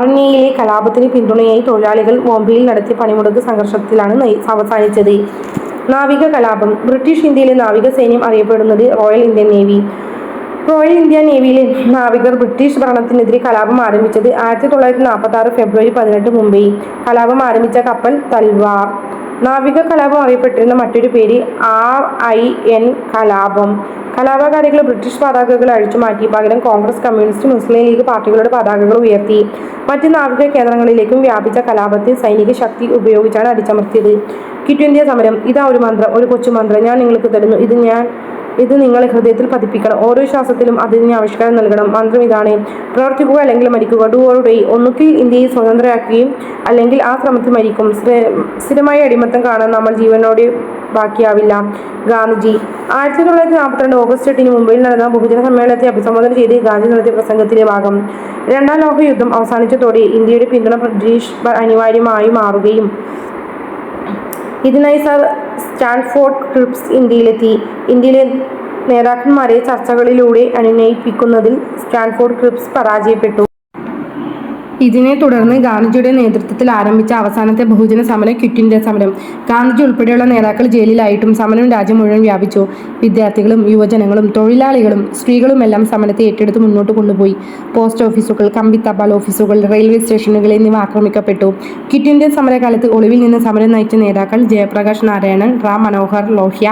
S1: RNAയിലെ കലാപത്തിന് പിന്തുണയായി തൊഴിലാളികൾ ബോംബെയിൽ നടത്തിയ പണിമുടക്ക് സംഘർഷത്തിലാണ് അവസാനിച്ചത്. നാവിക കലാപം. ബ്രിട്ടീഷ് ഇന്ത്യയിലെ നാവിക സൈന്യം അറിയപ്പെടുന്നത് royal Indian navy. Royal Indian നേവിയിലെ നാവികർ ബ്രിട്ടീഷ് ഭരണത്തിനെതിരെ കലാപം ആരംഭിച്ചത് 1946 ഫെബ്രുവരി 18 മുംബൈ. കലാപം ആരംഭിച്ച കപ്പൽ തൽവാർ. നാവിക കലാപം അറിയപ്പെട്ടിരുന്ന മറ്റൊരു പേര് RIN കലാപം. കലാപകാരികൾ ബ്രിട്ടീഷ് പതാകകൾ അഴിച്ചുമാറ്റി പകരം കോൺഗ്രസ്, കമ്മ്യൂണിസ്റ്റ്, മുസ്ലിം ലീഗ് പാർട്ടികളുടെ പതാകകൾ ഉയർത്തി. മറ്റ് നാവിക കേന്ദ്രങ്ങളിലേക്കും വ്യാപിച്ച കലാപത്തെ സൈനിക ശക്തി ഉപയോഗിച്ചാണ് അടിച്ചമർത്തിയത്. ക്വിറ്റ് ഇന്ത്യ സമരം. ഇതാ ഒരു മന്ത്രം, ഒരു കൊച്ചു മന്ത്രം ഞാൻ നിങ്ങൾക്ക് തരുന്നു. ഇത് ഞാൻ ഇത് നിങ്ങൾ ഹൃദയത്തിൽ പതിപ്പിക്കണം. ഓരോ ശ്വാസത്തിലും അതിന് ആവിഷ്കാരം നൽകണം. മന്ത്രം ഇതാണ്: പ്രവർത്തിക്കുക അല്ലെങ്കിൽ മരിക്കുക. Do or die. ഒന്നുകിൽ ഇന്ത്യയെ സ്വതന്ത്രമാക്കുകയും അല്ലെങ്കിൽ ആ ശ്രമത്തിൽ മരിക്കും. സ്ഥിരമായ അടിമത്തം കാണാൻ നമ്മൾ ജീവനോടെ ബാക്കിയാവില്ല. ഗാന്ധിജി. 1942 ഓഗസ്റ്റ് 8 മുംബൈയിൽ നടന്ന ബഹുജന സമ്മേളനത്തെ അഭിസംബോധന ചെയ്ത് ഗാന്ധി നടത്തിയ പ്രസംഗത്തിലെ ഭാഗം. രണ്ടാം ലോക യുദ്ധം അവസാനിച്ചതോടെ ഇന്ത്യയുടെ പിന്തുണ ബ്രിട്ടീഷ് അനിവാര്യമായി മാറുകയും ഇതിനായി സർ സ്റ്റാൻഫോർഡ് ക്രിപ്സ് ഇന്ത്യയിലെത്തി. ഇന്ത്യയിലെ നേതാക്കന്മാരെ ചർച്ചകളിലൂടെ അനുനയിപ്പിക്കുന്നതിൽ സ്റ്റാൻഫോർഡ് ക്രിപ്സ് പരാജയപ്പെട്ടു. ഇതിനെ തുടർന്ന് ഗാന്ധിജിയുടെ നേതൃത്വത്തിൽ ആരംഭിച്ച അവസാനത്തെ ബഹുജന സമരം ക്വിറ്റ് ഇന്ത്യ സമരം. ഗാന്ധിജി ഉൾപ്പെടെയുള്ള നേതാക്കൾ ജയിലിലായിട്ടും സമരം രാജ്യം മുഴുവൻ വ്യാപിച്ചു. വിദ്യാർത്ഥികളും യുവജനങ്ങളും തൊഴിലാളികളും സ്ത്രീകളുമെല്ലാം സമരത്തെ ഏറ്റെടുത്ത് മുന്നോട്ട് കൊണ്ടുപോയി. പോസ്റ്റ് ഓഫീസുകൾ, കമ്പി തപാൽ ഓഫീസുകൾ, റെയിൽവേ സ്റ്റേഷനുകൾ എന്നിവ ആക്രമിക്കപ്പെട്ടു. ക്വിറ്റ് ഇന്ത്യ സമരകാലത്ത് ഒളിവിൽ നിന്ന് സമരം നയിച്ച നേതാക്കൾ ജയപ്രകാശ് നാരായണൻ, റാം മനോഹർ ലോഹ്യ,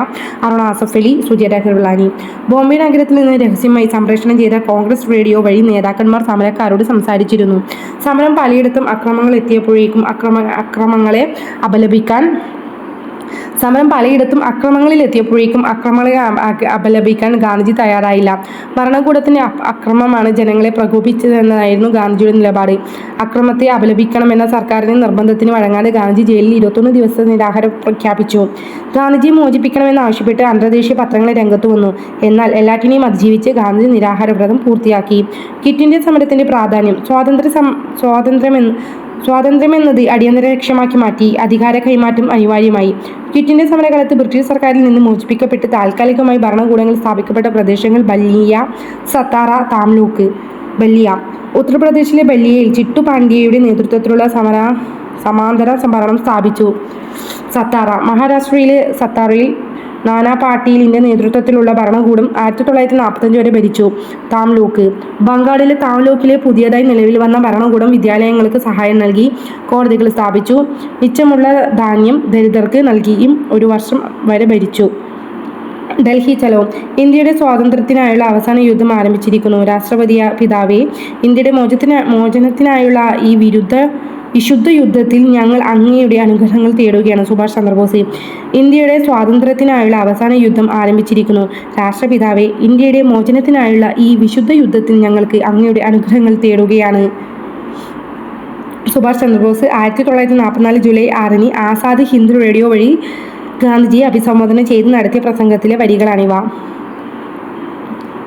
S1: അരുണ ആസഫ് അലി, സുജേത കിർലാനി. ബോംബെ നഗരത്തിൽ നിന്ന് രഹസ്യമായി സംപ്രേഷണം ചെയ്ത കോൺഗ്രസ് റേഡിയോ വഴി നേതാക്കന്മാർ സമരക്കാരോട് സംസാരിച്ചിരുന്നു. സമരം പലയിടത്തും അക്രമങ്ങൾ എത്തിയപ്പോഴേക്കും അക്രമങ്ങളെ അപലപിക്കാൻ ഗാന്ധിജി തയ്യാറായില്ല. ഭരണകൂടത്തിന്റെ അക്രമമാണ് ജനങ്ങളെ പ്രകോപിപ്പിച്ചതെന്നായിരുന്നു ഗാന്ധിജിയുടെ നിലപാട്. അക്രമത്തെ അപലപിക്കണമെന്ന സർക്കാരിന്റെ നിർബന്ധത്തിന് വഴങ്ങാതെ ഗാന്ധി ജയിലിൽ 21 ദിവസത്തെ നിരാഹാരം പ്രഖ്യാപിച്ചു. ഗാന്ധിജിയെ മോചിപ്പിക്കണമെന്നാവശ്യപ്പെട്ട് അന്തർദേശീയ പത്രങ്ങളെ രംഗത്തു വന്നു. എന്നാൽ എല്ലാറ്റിനെയും അതിജീവിച്ച് ഗാന്ധിജി നിരാഹാരവ്രതം പൂർത്തിയാക്കി. ക്വിറ്റ് ഇന്ത്യ സമരത്തിന്റെ പ്രാധാന്യം. സ്വാതന്ത്ര്യമെന്നത് അടിയന്തര ലക്ഷ്യമാക്കി മാറ്റി. അധികാര കൈമാറ്റം അനിവാര്യമായി. ക്വിറ്റ് ഇന്ത്യ സമരകാലത്ത് ബ്രിട്ടീഷ് സർക്കാരിൽ നിന്ന് മോചിപ്പിക്കപ്പെട്ട് താൽക്കാലികമായി ഭരണകൂടങ്ങൾ സ്ഥാപിക്കപ്പെട്ട പ്രദേശങ്ങൾ ബല്ലിയ, സത്താറ, താംലൂക്ക്. ബല്ലിയ. ഉത്തർപ്രദേശിലെ ബല്ലിയയിൽ ചിട്ടു പാണ്ഡ്യയുടെ നേതൃത്വത്തിലുള്ള സമാന്തര ഭരണം സ്ഥാപിച്ചു. സത്താറ. മഹാരാഷ്ട്രയിലെ സത്താറയിൽ നാനാ പാട്ടീലിന്റെ നേതൃത്വത്തിലുള്ള ഭരണകൂടം 1945 വരെ ഭരിച്ചു. താംലൂക്ക്. ബംഗാളിലെ താംലൂക്കിലെ പുതിയതായി നിലവിൽ വന്ന ഭരണകൂടം വിദ്യാലയങ്ങൾക്ക് സഹായം നൽകി. കോടതികൾ സ്ഥാപിച്ചു. മിച്ചമുള്ള ധാന്യം ദരിദ്രർക്ക് നൽകിയും 1 വർഷം വരെ ഭരിച്ചു. ഡൽഹി ചലോ. ഇന്ത്യയുടെ സ്വാതന്ത്ര്യത്തിനായുള്ള അവസാന യുദ്ധം ആരംഭിച്ചിരിക്കുന്നു. രാഷ്ട്രപിതാവേ, ഇന്ത്യയുടെ മോചനത്തിനായുള്ള ഈ വിശുദ്ധ യുദ്ധത്തിൽ ഞങ്ങൾ അങ്ങയുടെ അനുഗ്രഹങ്ങൾ തേടുകയാണ്. സുഭാഷ് ചന്ദ്രബോസ്. ഇന്ത്യയുടെ സ്വാതന്ത്ര്യത്തിനായുള്ള അവസാന യുദ്ധം ആരംഭിച്ചിരിക്കുന്നു. രാഷ്ട്രപിതാവേ, ഇന്ത്യയുടെ മോചനത്തിനായുള്ള ഈ വിശുദ്ധ യുദ്ധത്തിൽ ഞങ്ങൾക്ക് അങ്ങയുടെ അനുഗ്രഹങ്ങൾ തേടുകയാണ്. സുഭാഷ് ചന്ദ്രബോസ്. 1944 ജൂലൈ 6 ആസാദ് ഹിന്ദ് റേഡിയോ വഴി ഗാന്ധിജിയെ അഭിസംബോധന ചെയ്ത് നടത്തിയ പ്രസംഗത്തിലെ വരികളാണിവ.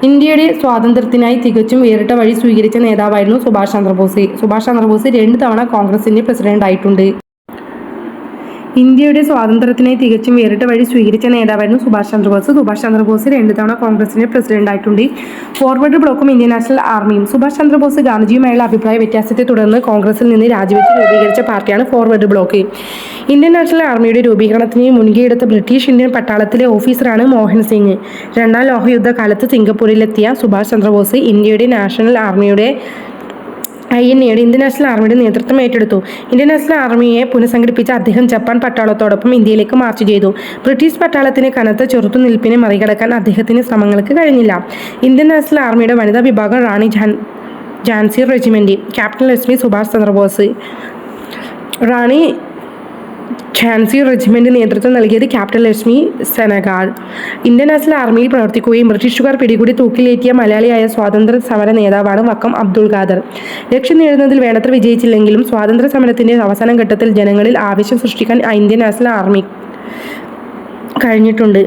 S1: ഇന്ത്യയുടെ സ്വാതന്ത്ര്യത്തിനായി തികച്ചും വേറിട്ട വഴി സ്വീകരിച്ച നേതാവായിരുന്നു സുഭാഷ് ചന്ദ്രബോസ്. സുഭാഷ് ചന്ദ്രബോസ് 2 തവണ കോൺഗ്രസിന്റെ പ്രസിഡന്റ് ആയിട്ടുണ്ട്. ഇന്ത്യയുടെ സ്വാതന്ത്ര്യത്തിനായി തികച്ചും വേറിട്ട വഴി സ്വീകരിച്ച നേതാവായിരുന്നു സുഭാഷ് ചന്ദ്രബോസ്. സുഭാഷ് ചന്ദ്രബോസ് 2 തവണ കോൺഗ്രസിന്റെ പ്രസിഡന്റ് ആയിട്ടുണ്ട്. ഫോർവേഡ് ബ്ലോക്കും ഇന്ത്യൻ നാഷണൽ ആർമിയും. സുഭാഷ് ചന്ദ്രബോസ് ഗാന്ധിജിയുമായുള്ള അഭിപ്രായ വ്യത്യാസത്തെ തുടർന്ന് കോൺഗ്രസിൽ നിന്ന് രാജിവെച്ച് രൂപീകരിച്ച പാർട്ടിയാണ് ഫോർവേഡ് ബ്ലോക്ക്. ഇന്ത്യൻ നാഷണൽ ആർമിയുടെ രൂപീകരണത്തിന് മുൻകൈയെടുത്ത ബ്രിട്ടീഷ് ഇന്ത്യൻ പട്ടാളത്തിലെ ഓഫീസറാണ് മോഹൻ സിംഗ്. രണ്ടാം ലോകയുദ്ധ കാലത്ത് സിംഗപ്പൂരിലെത്തിയ സുഭാഷ് ചന്ദ്രബോസ് ഇന്ത്യയുടെ നാഷണൽ ആർമിയുടെ ഇന്ത്യൻ നാഷണൽ ആർമിയുടെ നേതൃത്വം ഏറ്റെടുത്തു. ഇന്ത്യൻ നാഷണൽ ആർമിയെ പുനഃസംഘടിപ്പിച്ച അദ്ദേഹം ജപ്പാൻ പട്ടാളത്തോടൊപ്പം ഇന്ത്യയിലേക്ക് മാർച്ച് ചെയ്തു. ബ്രിട്ടീഷ് പട്ടാളത്തിന് കനത്ത ചെറുത്തുനിൽപ്പിനെ മറികടക്കാൻ അദ്ദേഹത്തിന് ശ്രമങ്ങൾക്ക് കഴിഞ്ഞില്ല. ഇന്ത്യൻ നാഷണൽ ആർമിയുടെ വനിതാ വിഭാഗം Rani Jhansi regiment. Captain Lakshmi Subhash Chandrabose. Rani Jhansi regiment നേതൃത്വം നൽകിയത് captain Lakshmi Sahgal. Indian national ആർമിയിൽ പ്രവർത്തിക്കുകയും ബ്രിട്ടീഷുകാർ പിടികൂടി തൂക്കിലേറ്റിയ മലയാളിയായ സ്വാതന്ത്ര്യ സമര നേതാവാണ് വക്കം അബ്ദുൾ ഖാദർ. ലക്ഷ്യം നേടുന്നതിൽ വേണ്ടത്ര വിജയിച്ചില്ലെങ്കിലും സ്വാതന്ത്ര്യ സമരത്തിന്റെ അവസാന ഘട്ടത്തിൽ ജനങ്ങളിൽ ആവേശം സൃഷ്ടിക്കാൻ ഇന്ത്യൻ നാഷണൽ ആർമി കഴിഞ്ഞിട്ടുണ്ട്.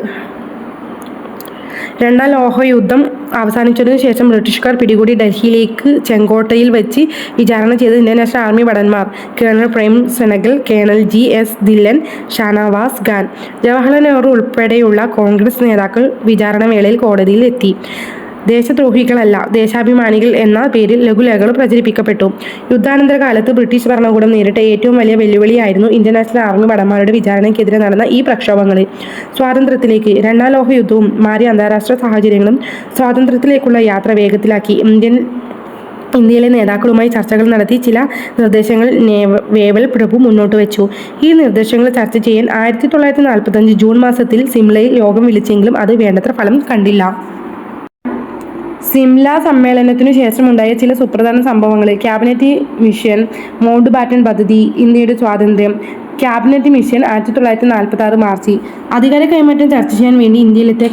S1: രണ്ടാം ലോകയുദ്ധം അവസാനിച്ചതിനു ശേഷം ബ്രിട്ടീഷുകാർ പിടികൂടി ഡൽഹിയിലേക്ക് ചെങ്കോട്ടയിൽ വെച്ച് വിചാരണ ചെയ്ത ഇന്ത്യൻ നാഷണൽ ആർമി ഭടന്മാർ colonel Prem Sahgal, colonel GS Dhillon, Shahnawaz Khan, Jawaharlal Nehru ഉൾപ്പെടെയുള്ള കോൺഗ്രസ് നേതാക്കൾ വിചാരണവേളയിൽ കോടതിയിൽ എത്തി. ദേശദ്രോഹികളല്ല, ദേശാഭിമാനികൾ എന്ന പേരിൽ ലഘുലേഖകൾ പ്രചരിപ്പിക്കപ്പെട്ടു. യുദ്ധാനന്തര കാലത്ത് ബ്രിട്ടീഷ് ഭരണകൂടം നേരിട്ട ഏറ്റവും വലിയ വെല്ലുവിളിയായിരുന്നു ഇന്ത്യൻ നാഷണൽ ആർമി ഭടന്മാരുടെ വിചാരണയ്ക്കെതിരെ നടന്ന ഈ പ്രക്ഷോഭങ്ങൾ. സ്വാതന്ത്ര്യത്തിലേക്ക്. രണ്ടാം ലോകയുദ്ധവും മാറിയ അന്താരാഷ്ട്ര സാഹചര്യങ്ങളും സ്വാതന്ത്ര്യത്തിലേക്കുള്ള യാത്ര വേഗത്തിലാക്കി. ഇന്ത്യയിലെ നേതാക്കളുമായി ചർച്ചകൾ നടത്തി ചില നിർദ്ദേശങ്ങൾ വേവൽ പ്രഭു മുന്നോട്ട് വെച്ചു. ഈ നിർദ്ദേശങ്ങൾ ചർച്ച ചെയ്യാൻ 1945 ജൂൺ മാസത്തിൽ സിംലയിൽ യോഗം വിളിച്ചെങ്കിലും അത് വേണ്ടത്ര ഫലം കണ്ടില്ല. സിംല സമ്മേളനത്തിനു ശേഷമുണ്ടായ ചില സുപ്രധാന സംഭവങ്ങൾ: ക്യാബിനറ്റ് മിഷൻ, മൗണ്ട് ബാറ്റൻ പദ്ധതി, ഇന്ത്യയുടെ സ്വാതന്ത്ര്യം, ക്യാബിനറ്റ് മിഷൻ 1946 മാർച്ചിൽ. അധികാര കൈമാറ്റം ചർച്ച ചെയ്യാൻ വേണ്ടി ഇന്ത്യയിലെത്തിയ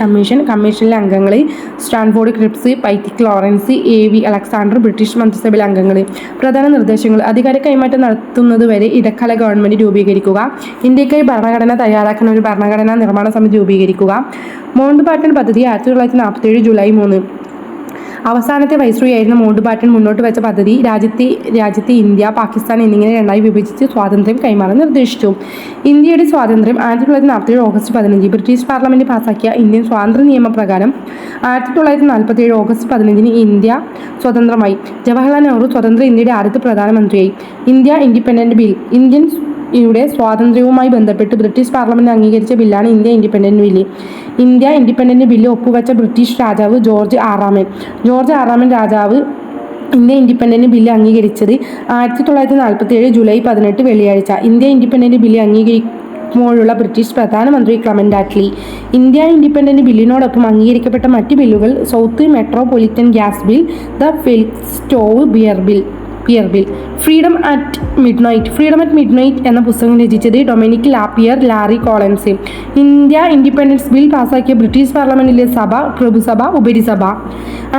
S1: കമ്മീഷനിലെ അംഗങ്ങൾ Stanford Cripps, Pethick Lawrence, A.V. Alexander. British മന്ത്രിസഭയിലെ അംഗങ്ങൾ. പ്രധാന നിർദ്ദേശങ്ങൾ: അധികാര കൈമാറ്റം നടത്തുന്നതുവരെ ഇടക്കാല ഗവൺമെന്റ് രൂപീകരിക്കുക. ഇന്ത്യക്കായി ഭരണഘടന തയ്യാറാക്കാൻ ഒരു ഭരണഘടനാ നിർമ്മാണ സമിതി രൂപീകരിക്കുക. മൗണ്ട് ബാറ്റൺ പദ്ധതി 1947 ജൂലൈ 3. അവസാനത്തെ വൈസ്രോയിയായിരുന്ന മൗണ്ട് ബാറ്റൺ മുന്നോട്ട് വെച്ച പദ്ധതി രാജ്യത്തെ ഇന്ത്യ, പാകിസ്ഥാൻ എന്നിങ്ങനെ രണ്ടായി വിഭജിച്ച് സ്വാതന്ത്ര്യം കൈമാറാൻ നിർദ്ദേശിച്ചു. ഇന്ത്യയുടെ സ്വാതന്ത്ര്യം 1947 ഓഗസ്റ്റ് 15. ബ്രിട്ടീഷ് പാർലമെന്റ് പാസാക്കിയ ഇന്ത്യൻ സ്വാതന്ത്ര്യ നിയമപ്രകാരം 1947 ഓഗസ്റ്റ് 15 ഇന്ത്യ സ്വതന്ത്രമായി. ജവഹർലാൽ നെഹ്റു സ്വതന്ത്ര ഇന്ത്യയുടെ ആദ്യത്തെ പ്രധാനമന്ത്രിയായി. India independent bill. ഇന്ത്യയുടെ സ്വാതന്ത്ര്യവുമായി ബന്ധപ്പെട്ട് ബ്രിട്ടീഷ് പാർലമെന്റ് അംഗീകരിച്ച ബില്ലാണ് India independent bill. India independent bill ഒപ്പുവെച്ച ബ്രിട്ടീഷ് രാജാവ് ജോർജ് ആറാമൻ രാജാവ് ഇന്ത്യ ഇൻഡിപെൻഡന്റ് ബില്ല് അംഗീകരിച്ചത് 1947 ജൂലൈ 18 വെള്ളിയാഴ്ച. ഇന്ത്യ ഇൻഡിപെൻഡന്റ് ബില്ല് അംഗീകരിക്കുമ്പോഴുള്ള ബ്രിട്ടീഷ് പ്രധാനമന്ത്രി ക്ലെമന്റ് ആറ്റ്ലി. ഇന്ത്യ ഇൻഡിപെൻഡന്റ് ബില്ലിനോടൊപ്പം അംഗീകരിക്കപ്പെട്ട മറ്റ് ബില്ലുകൾ: south metropolitan gas bill, the Felixstowe pier bill. Freedom at midnight എന്ന പുസ്തകം രചിച്ചത് Dominique Lapierre, Larry Collins. India independence bill പാസാക്കിയ ബ്രിട്ടീഷ് പാർലമെന്റിലെ സഭ പ്രഭുസഭ, ഉപരിസഭ.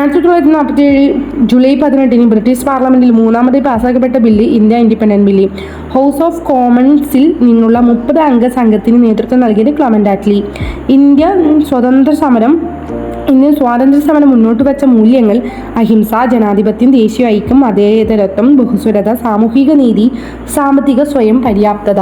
S1: 1947 ജൂലൈ 18 ബ്രിട്ടീഷ് പാർലമെന്റിൽ മൂന്നാമതായി പാസാക്കപ്പെട്ട bill India independent bill. House of കോമൺസിൽ നിന്നുള്ള 30 അംഗ സംഘത്തിന് നേതൃത്വം നൽകിയത് ക്ലെമന്റ് ആറ്റ്ലി. ഇന്ത്യൻ സ്വാതന്ത്ര്യ സമരം മുന്നോട്ട് വെച്ച മൂല്യങ്ങൾ: അഹിംസ, ജനാധിപത്യം, ദേശീയ ഐക്യം, മതേതരത്വം, ബഹുസ്വരത, സാമൂഹിക നീതി, സാമ്പത്തിക സ്വയം പര്യാപ്തത.